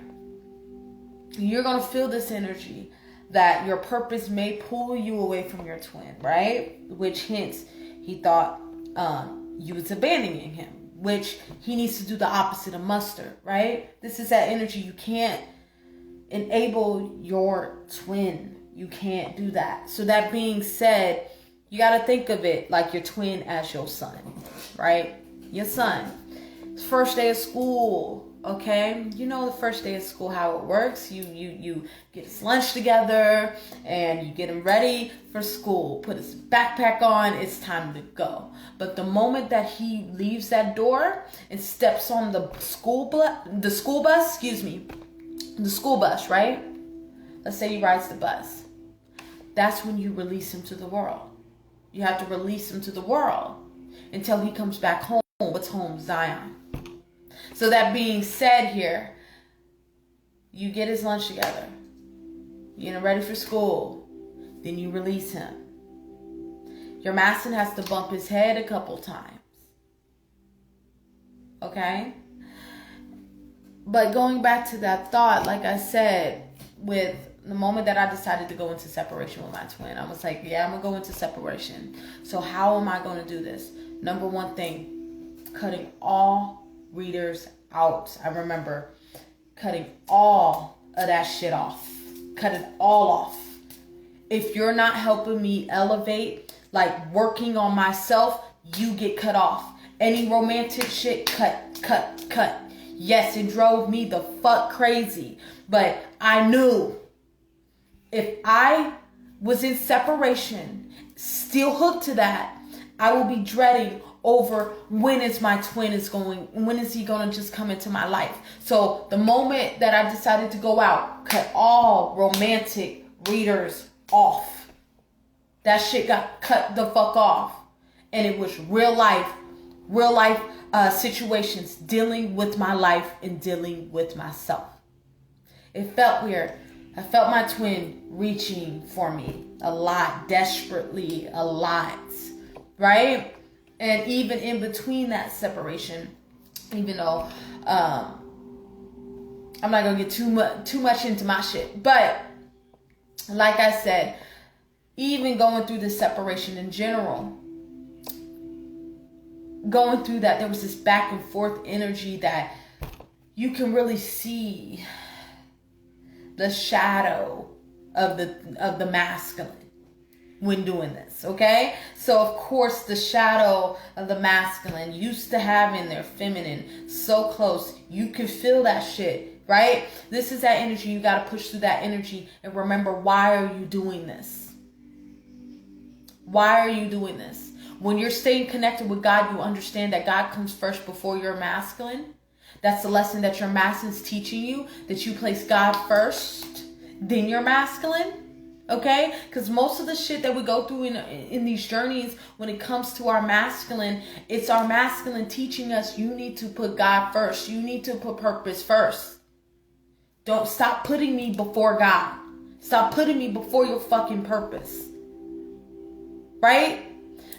You're going to feel this energy that your purpose may pull you away from your twin, right? Which hints he thought you was abandoning him, which he needs to do the opposite of mustard, right? This is that energy. You can't enable your twin. You can't do that. So that being said, you got to think of it like your twin as your son, right? Your son. First day of school, okay? You know the first day of school, how it works. You get his lunch together and you get him ready for school. Put his backpack on. It's time to go. But the moment that he leaves that door and steps on the school bus, right? Let's say he rides the bus. That's when you release him to the world. You have to release him to the world until he comes back home. What's home? Zion. So that being said here, you get his lunch together. You get him ready for school. Then you release him. Your masculine has to bump his head a couple times. Okay? But going back to that thought, like I said, with the moment that I decided to go into separation with my twin, I was like, yeah, I'm going to go into separation. So how am I going to do this? Number one thing, cutting all readers out. I remember cutting all of that shit off. Cut it all off. If you're not helping me elevate, like working on myself, you get cut off. Any romantic shit, cut. Yes, it drove me the fuck crazy. But I knew if I was in separation, still hooked to that, I will be dreading over when is he going to just come into my life. So the moment that I decided to go out, cut all romantic readers off. That shit got cut the fuck off. And it was real life situations, dealing with my life and dealing with myself. It felt weird. I felt my twin reaching for me a lot, desperately, a lot, right? And even in between that separation, even though I'm not gonna get too much into my shit, but like I said, even going through the separation in general, going through that, there was this back and forth energy that you can really see the shadow of the masculine when doing this, okay? So of course the shadow of the masculine used to having their feminine so close, you can feel that shit, right? This is that energy. You got to push through that energy and remember, why are you doing this? Why are you doing this? When you're staying connected with God, you understand that God comes first before your masculine. That's the lesson that your masculine's teaching you, that you place God first, then your masculine. Okay? Because most of the shit that we go through in these journeys, when it comes to our masculine, it's our masculine teaching us, you need to put God first. You need to put purpose first. Don't stop putting me before God. Stop putting me before your fucking purpose. Right?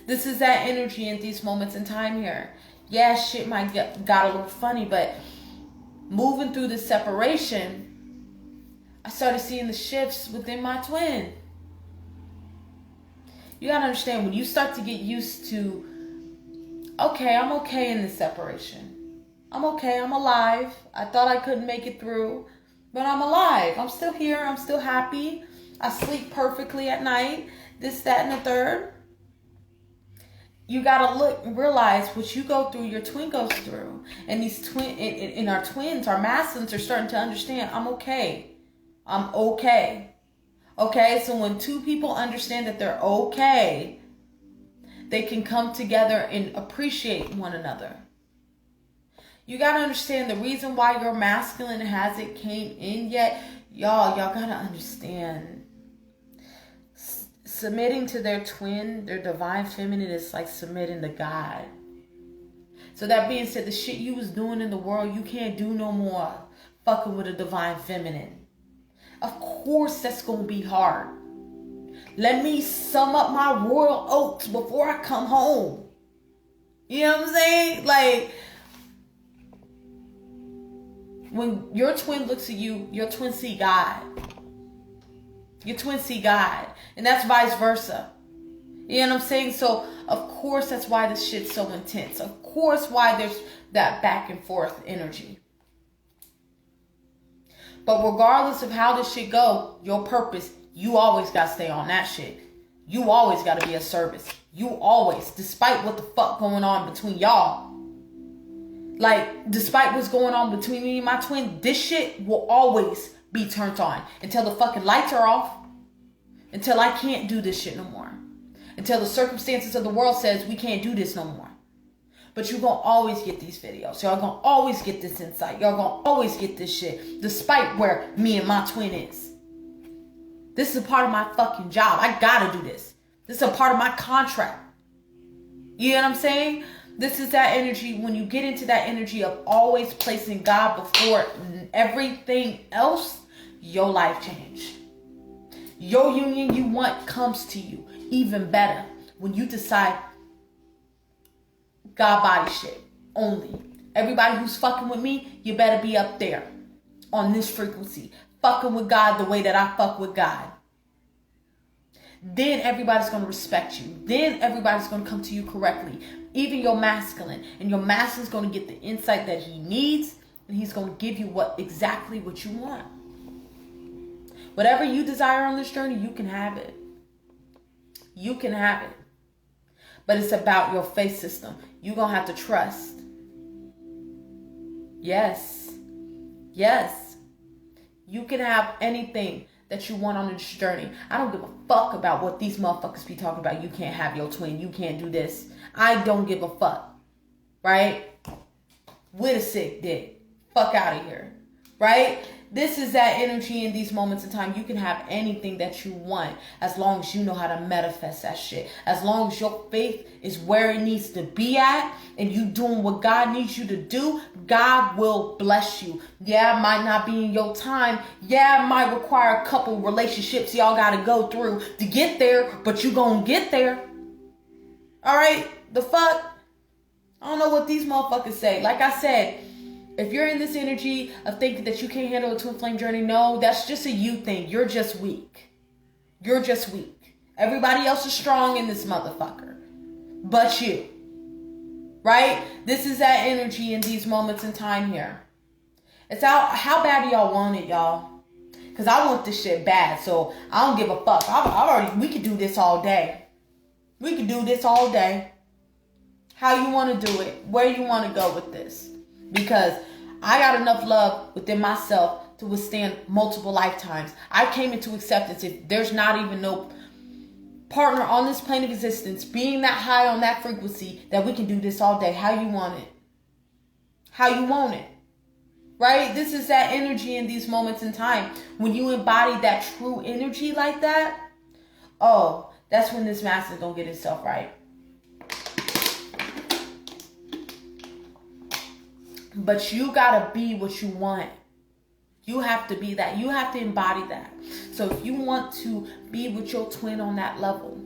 This is that energy in these moments in time here. Yeah, shit might got a little funny, but moving through the separation, I started seeing the shifts within my twin. You gotta understand, when you start to get used to, okay, I'm okay in this separation. I'm okay, I'm alive. I thought I couldn't make it through, but I'm alive. I'm still here, I'm still happy. I sleep perfectly at night. This, that, and the third. You gotta look and realize what you go through, your twin goes through. And these in our twins, our masculines are starting to understand, I'm okay. I'm okay. Okay, so when two people understand that they're okay, they can come together and appreciate one another. You gotta understand the reason why your masculine hasn't came in yet. Y'all gotta understand. Submitting to their twin, their divine feminine, is like submitting to God. So that being said, the shit you was doing in the world, you can't do no more fucking with a divine feminine. Of course that's going to be hard. Let me sum up my royal oats before I come home. You know what I'm saying? Like, when your twin looks at you, your twin see God. Your twin see God. And that's vice versa. You know what I'm saying? So, of course, that's why this shit's so intense. Of course, why there's that back and forth energy. But regardless of how this shit go, your purpose, you always got to stay on that shit. You always got to be of service. You always, despite what the fuck going on between y'all. Like, despite what's going on between me and my twin, this shit will always be turned on. Until the fucking lights are off. Until I can't do this shit no more. Until the circumstances of the world says we can't do this no more. But you're going to always get these videos. Y'all going to always get this insight. Y'all going to always get this shit. Despite where me and my twin is. This is a part of my fucking job. I got to do this. This is a part of my contract. You know what I'm saying? This is that energy. When you get into that energy of always placing God before everything else, your life change. Your union you want comes to you even better when you decide God body shit only. Everybody who's fucking with me, you better be up there on this frequency. Fucking with God the way that I fuck with God. Then everybody's going to respect you. Then everybody's going to come to you correctly. Even your masculine. And your masculine's going to get the insight that he needs. And he's going to give you exactly what you want. Whatever you desire on this journey, you can have it. You can have it. But it's about your faith system. You're going to have to trust. Yes. Yes. You can have anything that you want on this journey. I don't give a fuck about what these motherfuckers be talking about. You can't have your twin. You can't do this. I don't give a fuck. Right? With a sick dick. Fuck out of here. Right? This is that energy in these moments in time. You can have anything that you want as long as you know how to manifest that shit. As long as your faith is where it needs to be at and you doing what God needs you to do, God will bless you. Yeah, it might not be in your time. Yeah, it might require a couple relationships y'all got to go through to get there, but you gonna get there. All right? The fuck? I don't know what these motherfuckers say. Like I said, if you're in this energy of thinking that you can't handle a twin flame journey, no, that's just a you thing. You're just weak. You're just weak. Everybody else is strong in this motherfucker. But you. Right? This is that energy in these moments in time here. It's how bad do y'all want it, y'all? Because I want this shit bad, so I don't give a fuck. We could do this all day. We could do this all day. How you want to do it. Where you want to go with this. Because I got enough love within myself to withstand multiple lifetimes. I came into acceptance. If there's not even no partner on this plane of existence being that high on that frequency, that we can do this all day. How you want it. How you want it. right? This is that energy in these moments in time. When you embody that true energy like that, oh, that's when this masculine is going to get itself right. But you got to be what you want. You have to be that. You have to embody that. So if you want to be with your twin on that level,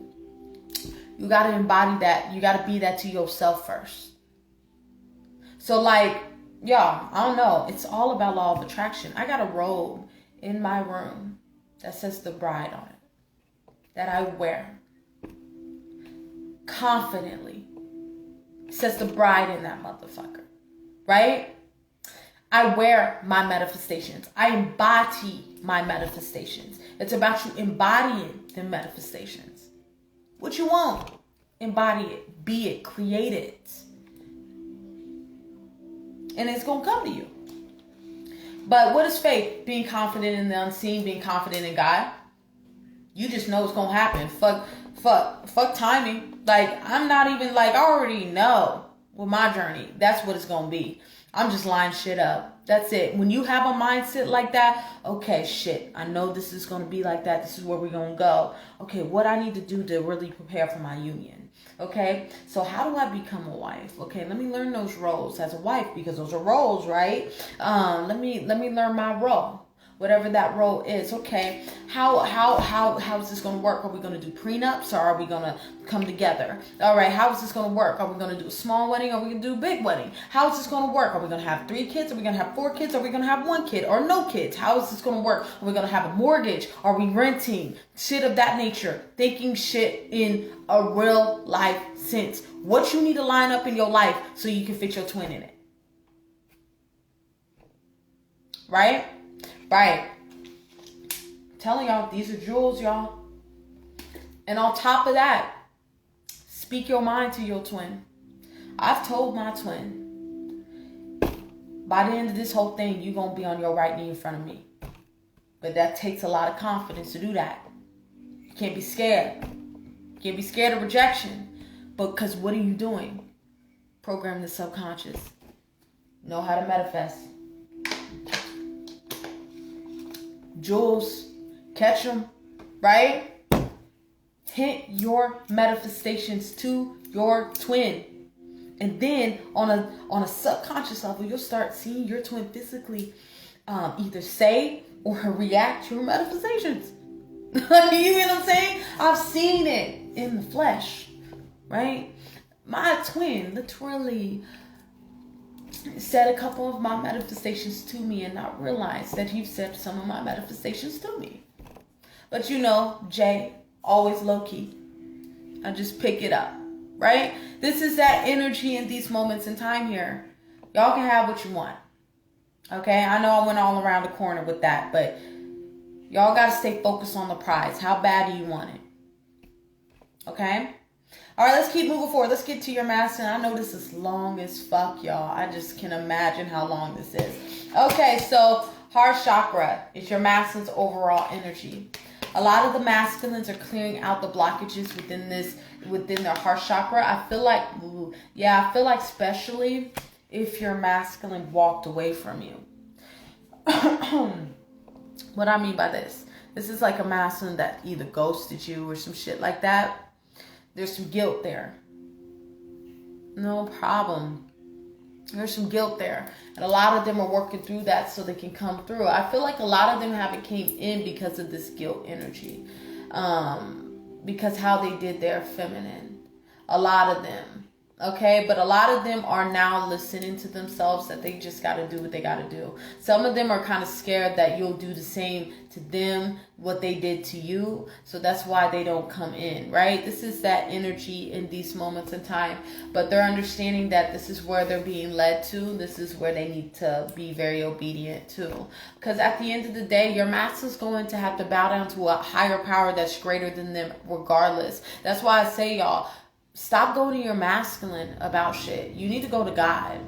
you got to embody that. You got to be that to yourself first. So like, y'all, I don't know. It's all about law of attraction. I got a robe in my room that says the bride on it, that I wear confidently. It says the bride in that motherfucker, right? I wear my manifestations. I embody my manifestations. It's about you embodying the manifestations. What you want, embody it, be it, create it. And it's going to come to you. But what is faith? Being confident in the unseen, being confident in God. You just know it's going to happen. Fuck timing. Like, I'm not even like, I already know with my journey. That's what it's going to be. I'm just lining shit up. That's it. When you have a mindset like that, okay, shit, I know this is going to be like that. This is where we're going to go. Okay, what I need to do to really prepare for my union. Okay, so how do I become a wife? Okay, let me learn those roles as a wife, because those are roles, right? Let me learn my role. Whatever that role is. Okay, how is this going to work? Are we going to do prenups, or are we going to come together? All right, how is this going to work? Are we going to do a small wedding, or are we going to do a big wedding? How is this going to work? Are we going to have 3 kids? Are we going to have 4 kids? Are we going to have 1 kid or no kids? How is this going to work? Are we going to have a mortgage? Are we renting? Shit of that nature. Thinking shit in a real life sense. What you need to line up in your life so you can fit your twin in it. Right? Right. I'm telling y'all, these are jewels, y'all. And on top of that, speak your mind to your twin. I've told my twin, by the end of this whole thing, you're going to be on your right knee in front of me. But that takes a lot of confidence to do that. You can't be scared. You can't be scared of rejection. Because what are you doing? Program the subconscious. Know how to manifest. Jewels, catch them, right? Hint your manifestations to your twin. And then on a subconscious level, you'll start seeing your twin physically either say or react to your manifestations. You know what I'm saying? I've seen it in the flesh, right? My twin literally said a couple of my manifestations to me and not realize that he said some of my manifestations to me. But you know, Jay, always low key. I just pick it up, right? This is that energy in these moments in time here. Y'all can have what you want. Okay, I know I went all around the corner with that, but y'all got to stay focused on the prize. How bad do you want it? Okay? All right, let's keep moving forward. Let's get to your master. I know this is long as fuck, y'all. I just can imagine how long this is. Okay, so heart chakra is your masculine's overall energy. A lot of the masculines are clearing out the blockages within their heart chakra. I feel like especially if your masculine walked away from you. What I mean by this is like a masculine that either ghosted you or some shit like that. There's some guilt there. No problem. There's some guilt there. And a lot of them are working through that so they can come through. I feel like a lot of them haven't came in because of this guilt energy. Because how they did their feminine. A lot of them. Okay, but a lot of them are now listening to themselves that they just got to do what they got to do. Some of them are kind of scared that you'll do the same to them, what they did to you. So that's why they don't come in, right? This is that energy in these moments in time. But they're understanding that this is where they're being led to. This is where they need to be very obedient to. Because at the end of the day, your master's going to have to bow down to a higher power that's greater than them regardless. That's why I say, y'all, stop going to your masculine about shit. You need to go to God.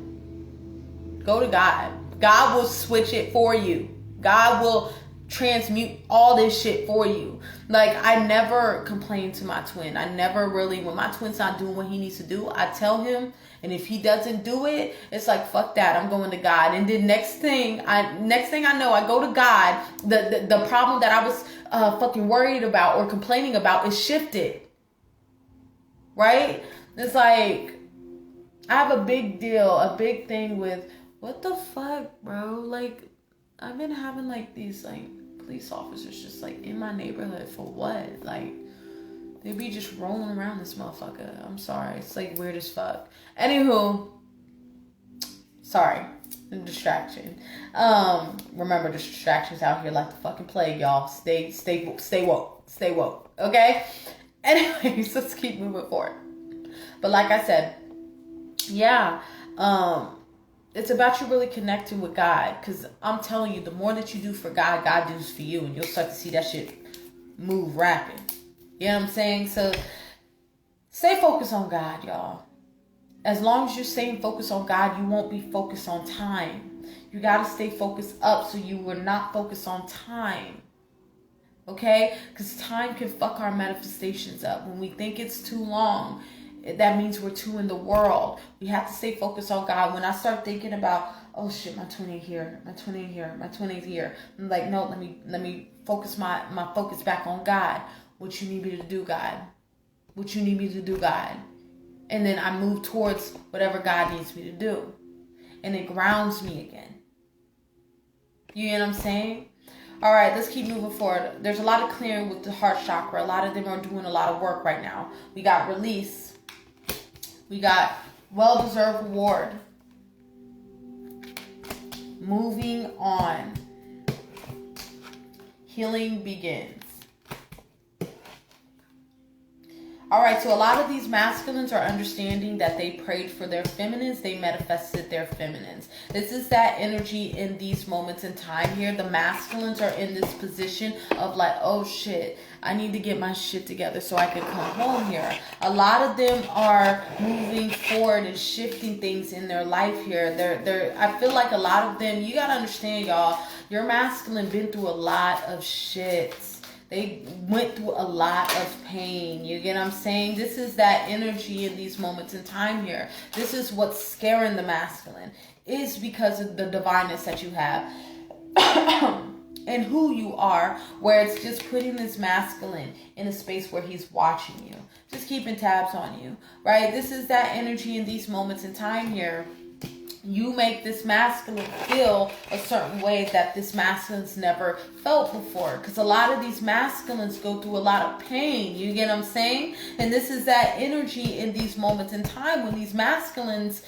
Go to God. God will switch it for you. God will transmute all this shit for you. Like, I never complain to my twin. I never really, when my twin's not doing what he needs to do, I tell him And if he doesn't do it, it's like, fuck that, I'm going to God. And then next thing I know, I go to God. The problem that I was fucking worried about or complaining about is shifted. Right? It's like, I have a big thing with, what the fuck, bro? Like, I've been having like these like police officers just like in my neighborhood for what? Like, they be just rolling around this motherfucker. I'm sorry. It's like weird as fuck. Anywho, sorry. Distraction. Remember, the distractions out here like the fucking plague, y'all. Stay woke. Stay woke. Okay? Anyways, let's keep moving forward. But like I said, yeah, it's about you really connecting with God. Because I'm telling you, the more that you do for God, God does for you. And you'll start to see that shit move rapid. You know what I'm saying? So stay focused on God, y'all. As long as you're staying focused on God, you won't be focused on time. You got to stay focused up so you are not focused on time. Okay? Because time can fuck our manifestations up. When we think it's too long, that means we're too in the world. We have to stay focused on God. When I start thinking about, oh shit, my 20 here, my 20 here, my 20 here, I'm like, no, let me focus my focus back on God. What you need me to do, God? What you need me to do, God? And then I move towards whatever God needs me to do. And it grounds me again. You know what I'm saying? All right, let's keep moving forward. There's a lot of clearing with the heart chakra. A lot of them are doing a lot of work right now. We got release. We got well-deserved reward. Moving on. Healing begins. All right, so a lot of these masculines are understanding that they prayed for their feminines. They manifested their feminines. This is that energy in these moments in time here. The masculines are in this position of like, oh shit, I need to get my shit together so I can come home here. A lot of them are moving forward and shifting things in their life here. I feel like a lot of them, you got to understand, y'all, your masculine been through a lot of shit. They went through a lot of pain. You get what I'm saying? This is that energy in these moments in time here. This is what's scaring the masculine. Is because of the divineness that you have. And who you are. Where it's just putting this masculine in a space where he's watching you. Just keeping tabs on you. Right? This is that energy in these moments in time here. You make this masculine feel a certain way that this masculine's never felt before. Because a lot of these masculines go through a lot of pain. You get what I'm saying? And this is that energy in these moments in time. When these masculines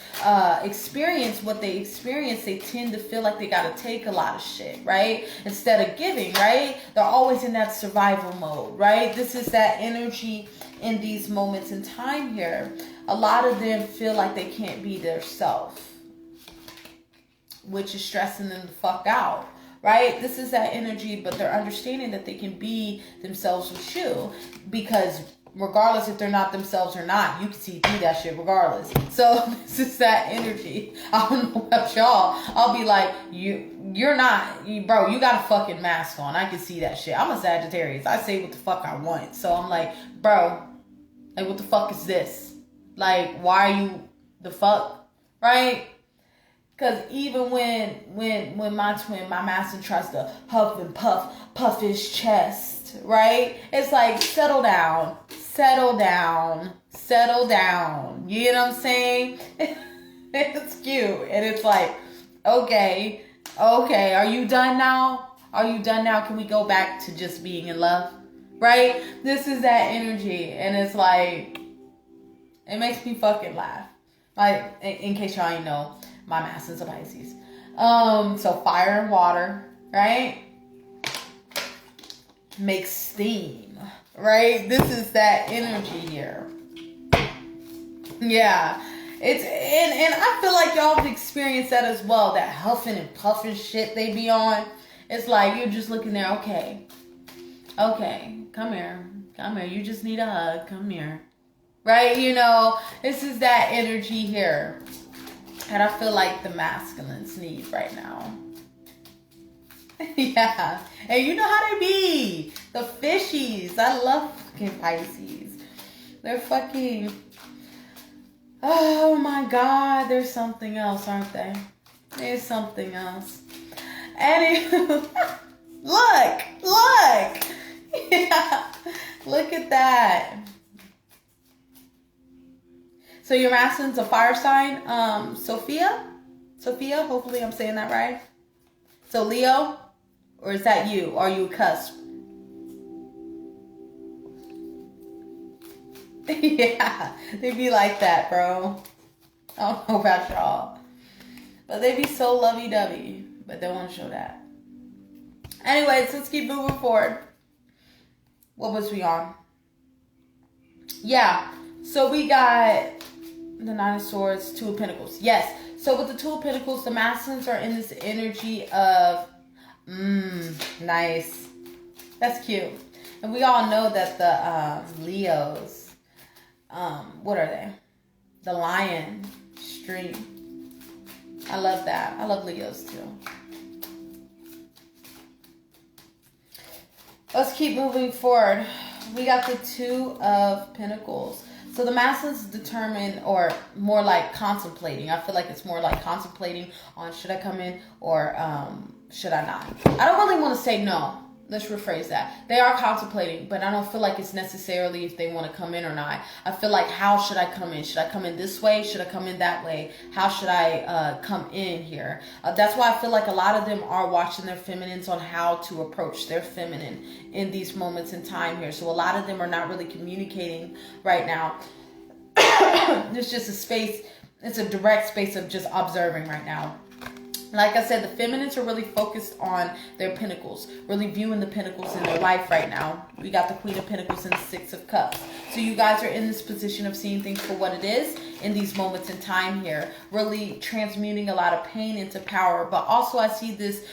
experience what they experience, they tend to feel like they got to take a lot of shit, right? Instead of giving, right? They're always in that survival mode, right? This is that energy in these moments in time here. A lot of them feel like they can't be their self, which is stressing them the fuck out, right? This is that energy, but they're understanding that they can be themselves with you, because regardless if they're not themselves or not, you can see through that shit regardless. So this is that energy. I don't know about y'all. I'll be like, you're not, bro, you got a fucking mask on. I can see that shit. I'm a Sagittarius. I say what the fuck I want. So I'm like, bro, like, what the fuck is this? Like, why are you the fuck, right? Because even when my twin, my master, tries to huff and puff his chest, right? It's like, settle down. You know what I'm saying? It's cute. And it's like, okay, are you done now? Can we go back to just being in love? Right? This is that energy. And it's like, it makes me fucking laugh. Like, in case y'all ain't know, my master's a Pisces. So fire and water, right? Makes steam, right? This is that energy here. Yeah. It's and I feel like y'all have experienced that as well. That huffing and puffing shit they be on. It's like you're just looking there, okay, come here. You just need a hug. Come here. Right? You know, this is that energy here. And I feel like the masculines need right now. Yeah. And you know how they be. The fishies. I love fucking Pisces. They're fucking... Oh my God, there's something else, aren't they? There's something else. Anywho, look. Yeah, look at that. So your masculine's a fire sign, Sophia, hopefully I'm saying that right. So Leo, or is that you? Are you a cusp? Yeah, they be like that, bro. I don't know about y'all, but they be so lovey-dovey, but they won't show that. Anyways, let's keep moving forward. What was we on? Yeah, so we got the Nine of Swords, Two of Pentacles. Yes, so with the Two of Pentacles, the masculines are in this energy of, nice. That's cute. And we all know that the Leos, what are they? The Lion, Stream. I love that. I love Leos too. Let's keep moving forward. We got the Two of Pentacles. So the masculine's determined, or more like contemplating. I feel like it's more like contemplating on should I come in or should I not. I don't really want to say no. Let's rephrase that. They are contemplating, but I don't feel like it's necessarily if they want to come in or not. I feel like, how should I come in? Should I come in this way? Should I come in that way? How should I come in here? That's why I feel like a lot of them are watching their feminines on how to approach their feminine in these moments in time here. So a lot of them are not really communicating right now. There's just a space. It's a direct space of just observing right now. Like I said, the feminines are really focused on their pentacles, really viewing the pentacles in their life right now. We got the Queen of Pentacles and the Six of Cups. So you guys are in this position of seeing things for what it is in these moments in time here, really transmuting a lot of pain into power. But also I see this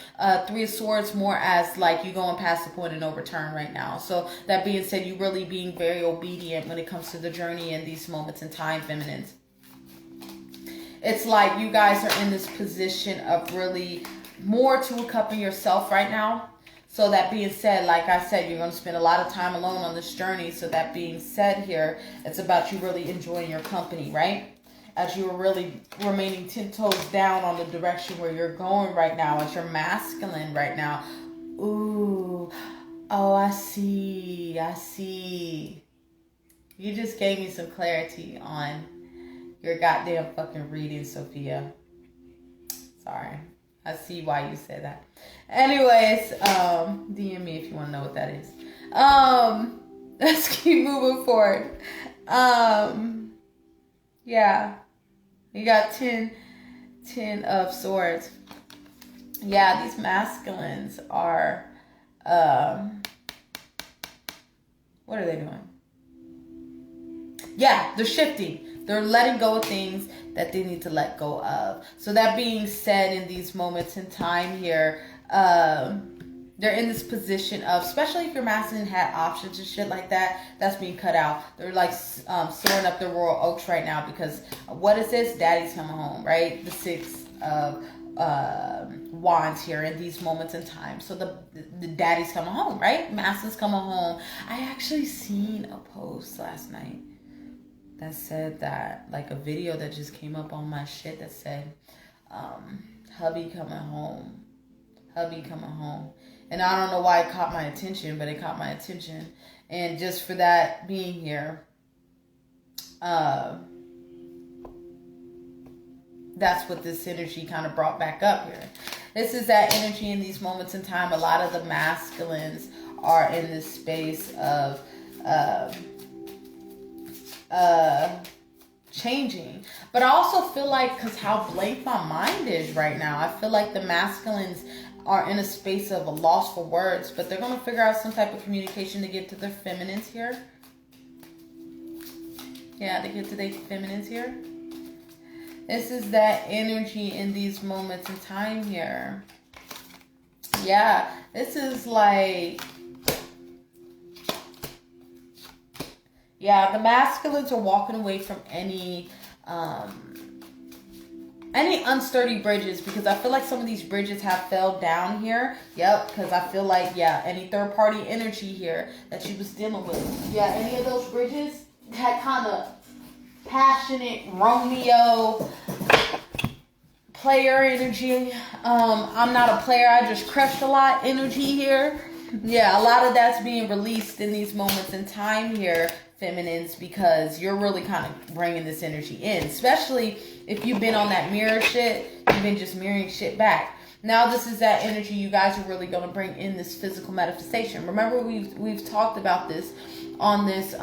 Three of Swords more as like you going past the point of no return right now. So that being said, you really being very obedient when it comes to the journey in these moments in time, feminines. It's like you guys are in this position of really more two-cupping yourself right now. So that being said, like I said, you're going to spend a lot of time alone on this journey. So that being said here, it's about you really enjoying your company, right? As you are really remaining 10 toes down on the direction where you're going right now, as you're masculine right now. Ooh, oh, I see. You just gave me some clarity on your goddamn fucking reading, Sophia. Sorry. I see why you said that. Anyways, DM me if you want to know what that is. Let's keep moving forward. Yeah. You got 10 of Swords. Yeah, these masculines are, what are they doing? Yeah, they're shifting. They're letting go of things that they need to let go of. So that being said, in these moments in time here, they're in this position of, especially if your masculine had options and shit like that, that's being cut out. They're like soaring up the royal oaks right now because what is this? Daddy's coming home, right? The Six of Wands here in these moments in time. So the daddy's coming home, right? Masculine's coming home. I actually seen a post last night that said that, like a video that just came up on my shit that said, hubby coming home. And I don't know why it caught my attention, but it caught my attention. And just for that being here, that's what this energy kind of brought back up here. This is that energy in these moments in time. A lot of the masculines are in this space of changing. But I also feel like, because how blank my mind is right now, I feel like the masculines are in a space of a loss for words, but they're going to figure out some type of communication to get to their feminines here. Yeah, to get to their feminines here. This is that energy in these moments in time here. Yeah, this is like, yeah, the masculines are walking away from any unsturdy bridges, because I feel like some of these bridges have fell down here. Yep, because I feel like, yeah, any third party energy here that she was dealing with. Yeah, any of those bridges had kind of passionate Romeo player energy. I'm not a player, I just crushed a lot energy here. Yeah, a lot of that's being released in these moments in time here, feminines, because you're really kind of bringing this energy in, especially if you've been on that mirror shit. You've been just mirroring shit back. Now this is that energy you guys are really going to bring in this physical manifestation. Remember, we've talked about this on this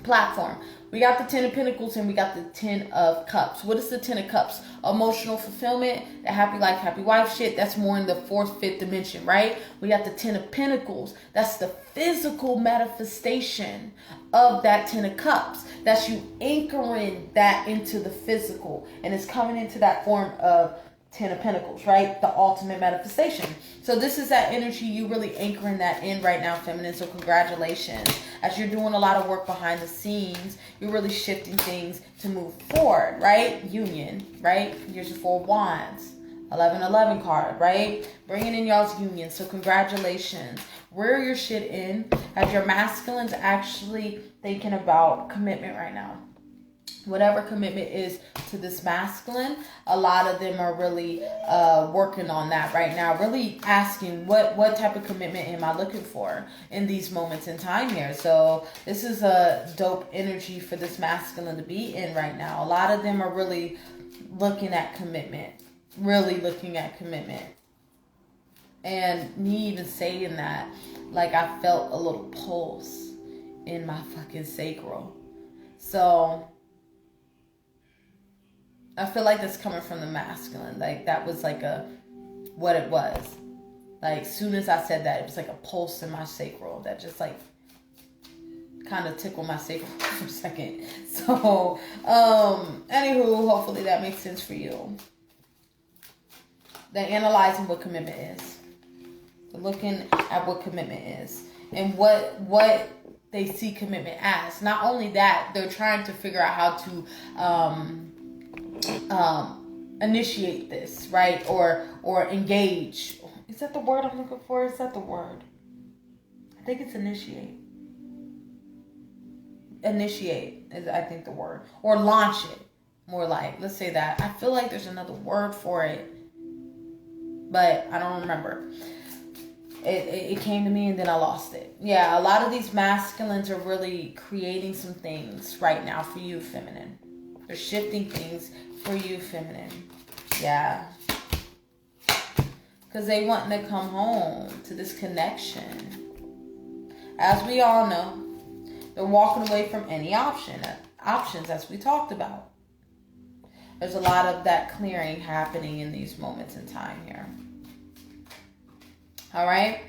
platform. We got the 10 of Pentacles and we got the 10 of Cups. What is the 10 of Cups? Emotional fulfillment, the happy life, happy wife shit. That's more in the 4th, 5th dimension, right? We got the 10 of Pentacles. That's the physical manifestation of that 10 of Cups. That's you anchoring that into the physical. And it's coming into that form of 10 of Pentacles, right? The ultimate manifestation. So this is that energy, you really anchoring that in right now, feminine. So congratulations. As you're doing a lot of work behind the scenes, you're really shifting things to move forward, right? Union, right? Here's your 4 of Wands. 11-11 card, right? Bringing in y'all's union. So congratulations. Rear your shit in as your masculines actually thinking about commitment right now. Whatever commitment is to this masculine, a lot of them are really working on that right now. Really asking what type of commitment am I looking for in these moments in time here. So this is a dope energy for this masculine to be in right now. A lot of them are really looking at commitment. Really looking at commitment. And me even saying that, like, I felt a little pulse in my fucking sacral. So I feel like that's coming from the masculine. Like, that was like what it was. Like, soon as I said that, it was like a pulse in my sacral that just like kind of tickled my sacral for a second. So, anywho, hopefully that makes sense for you. They're analyzing what commitment is. They're looking at what commitment is and what they see commitment as. Not only that, they're trying to figure out how to initiate this, right? Or engage. Is that the word I'm looking for? Is that the word? I think it's initiate. Initiate is, I think, the word. Or launch it. More like, let's say that. I feel like there's another word for it, but I don't remember. It came to me and then I lost it. Yeah, a lot of these masculines are really creating some things right now for you, feminine. They're shifting things for you, feminine. Yeah. Because they want to come home to this connection. As we all know, they're walking away from any options, as we talked about. There's a lot of that clearing happening in these moments in time here. All right.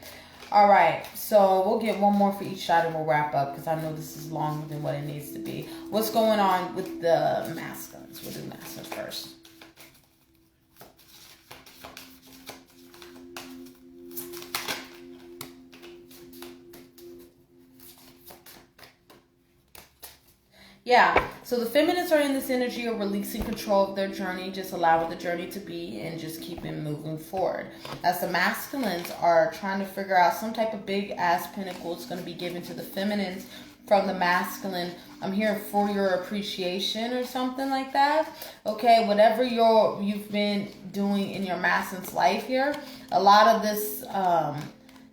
So we'll get one more for each side and we'll wrap up because I know this is longer than what it needs to be. What's going on with the masculines? We'll do masculines first. Yeah, so the feminines are in this energy of releasing control of their journey, just allowing the journey to be and just keeping moving forward. As the masculines are trying to figure out some type of big ass pinnacle is going to be given to the feminines from the masculine. I'm hearing for your appreciation or something like that. Okay, whatever you've been doing in your masculine's life here, a lot of this,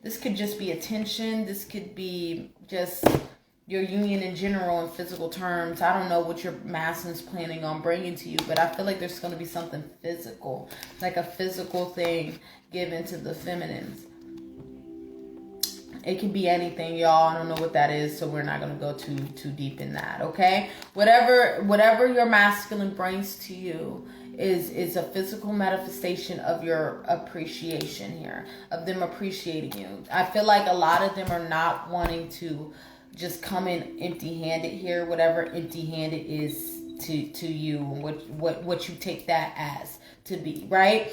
this could just be attention. This could be just your union in general in physical terms. I don't know what your masculine's planning on bringing to you, but I feel like there's going to be something physical, like a physical thing given to the feminines. It can be anything, y'all. I don't know what that is, so we're not going to go too deep in that, okay? Whatever your masculine brings to you is a physical manifestation of your appreciation here, of them appreciating you. I feel like a lot of them are not wanting to just come in empty-handed here, whatever empty-handed is to you, what you take that as to be, right?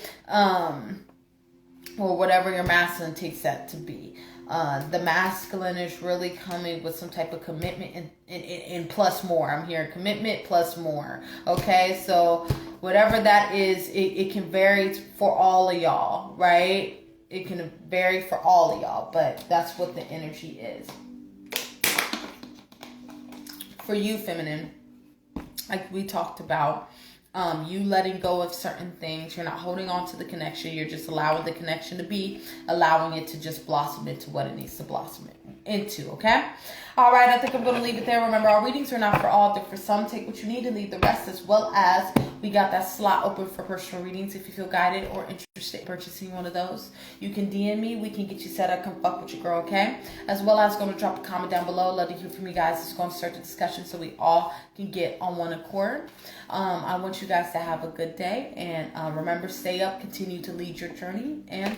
Or whatever your masculine takes that to be. The masculine is really coming with some type of commitment and plus more. I'm hearing commitment plus more. Okay, so whatever that is, it can vary for all of y'all, right? It can vary for all of y'all, but that's what the energy is. For you, feminine, like we talked about, you letting go of certain things. You're not holding on to the connection. You're just allowing the connection to be, allowing it to just blossom into what it needs to blossom into, okay? All right, I think I'm going to leave it there. Remember, our readings are not for all. They're for some. Take what you need and leave the rest, as well as we got that slot open for personal readings. If you feel guided or interested in purchasing one of those, you can DM me. We can get you set up. Come fuck with your girl, okay? As well as going to drop a comment down below. Love to hear from you guys. It's going to start the discussion so we all can get on one accord. I want you guys to have a good day. And remember, stay up. Continue to lead your journey. And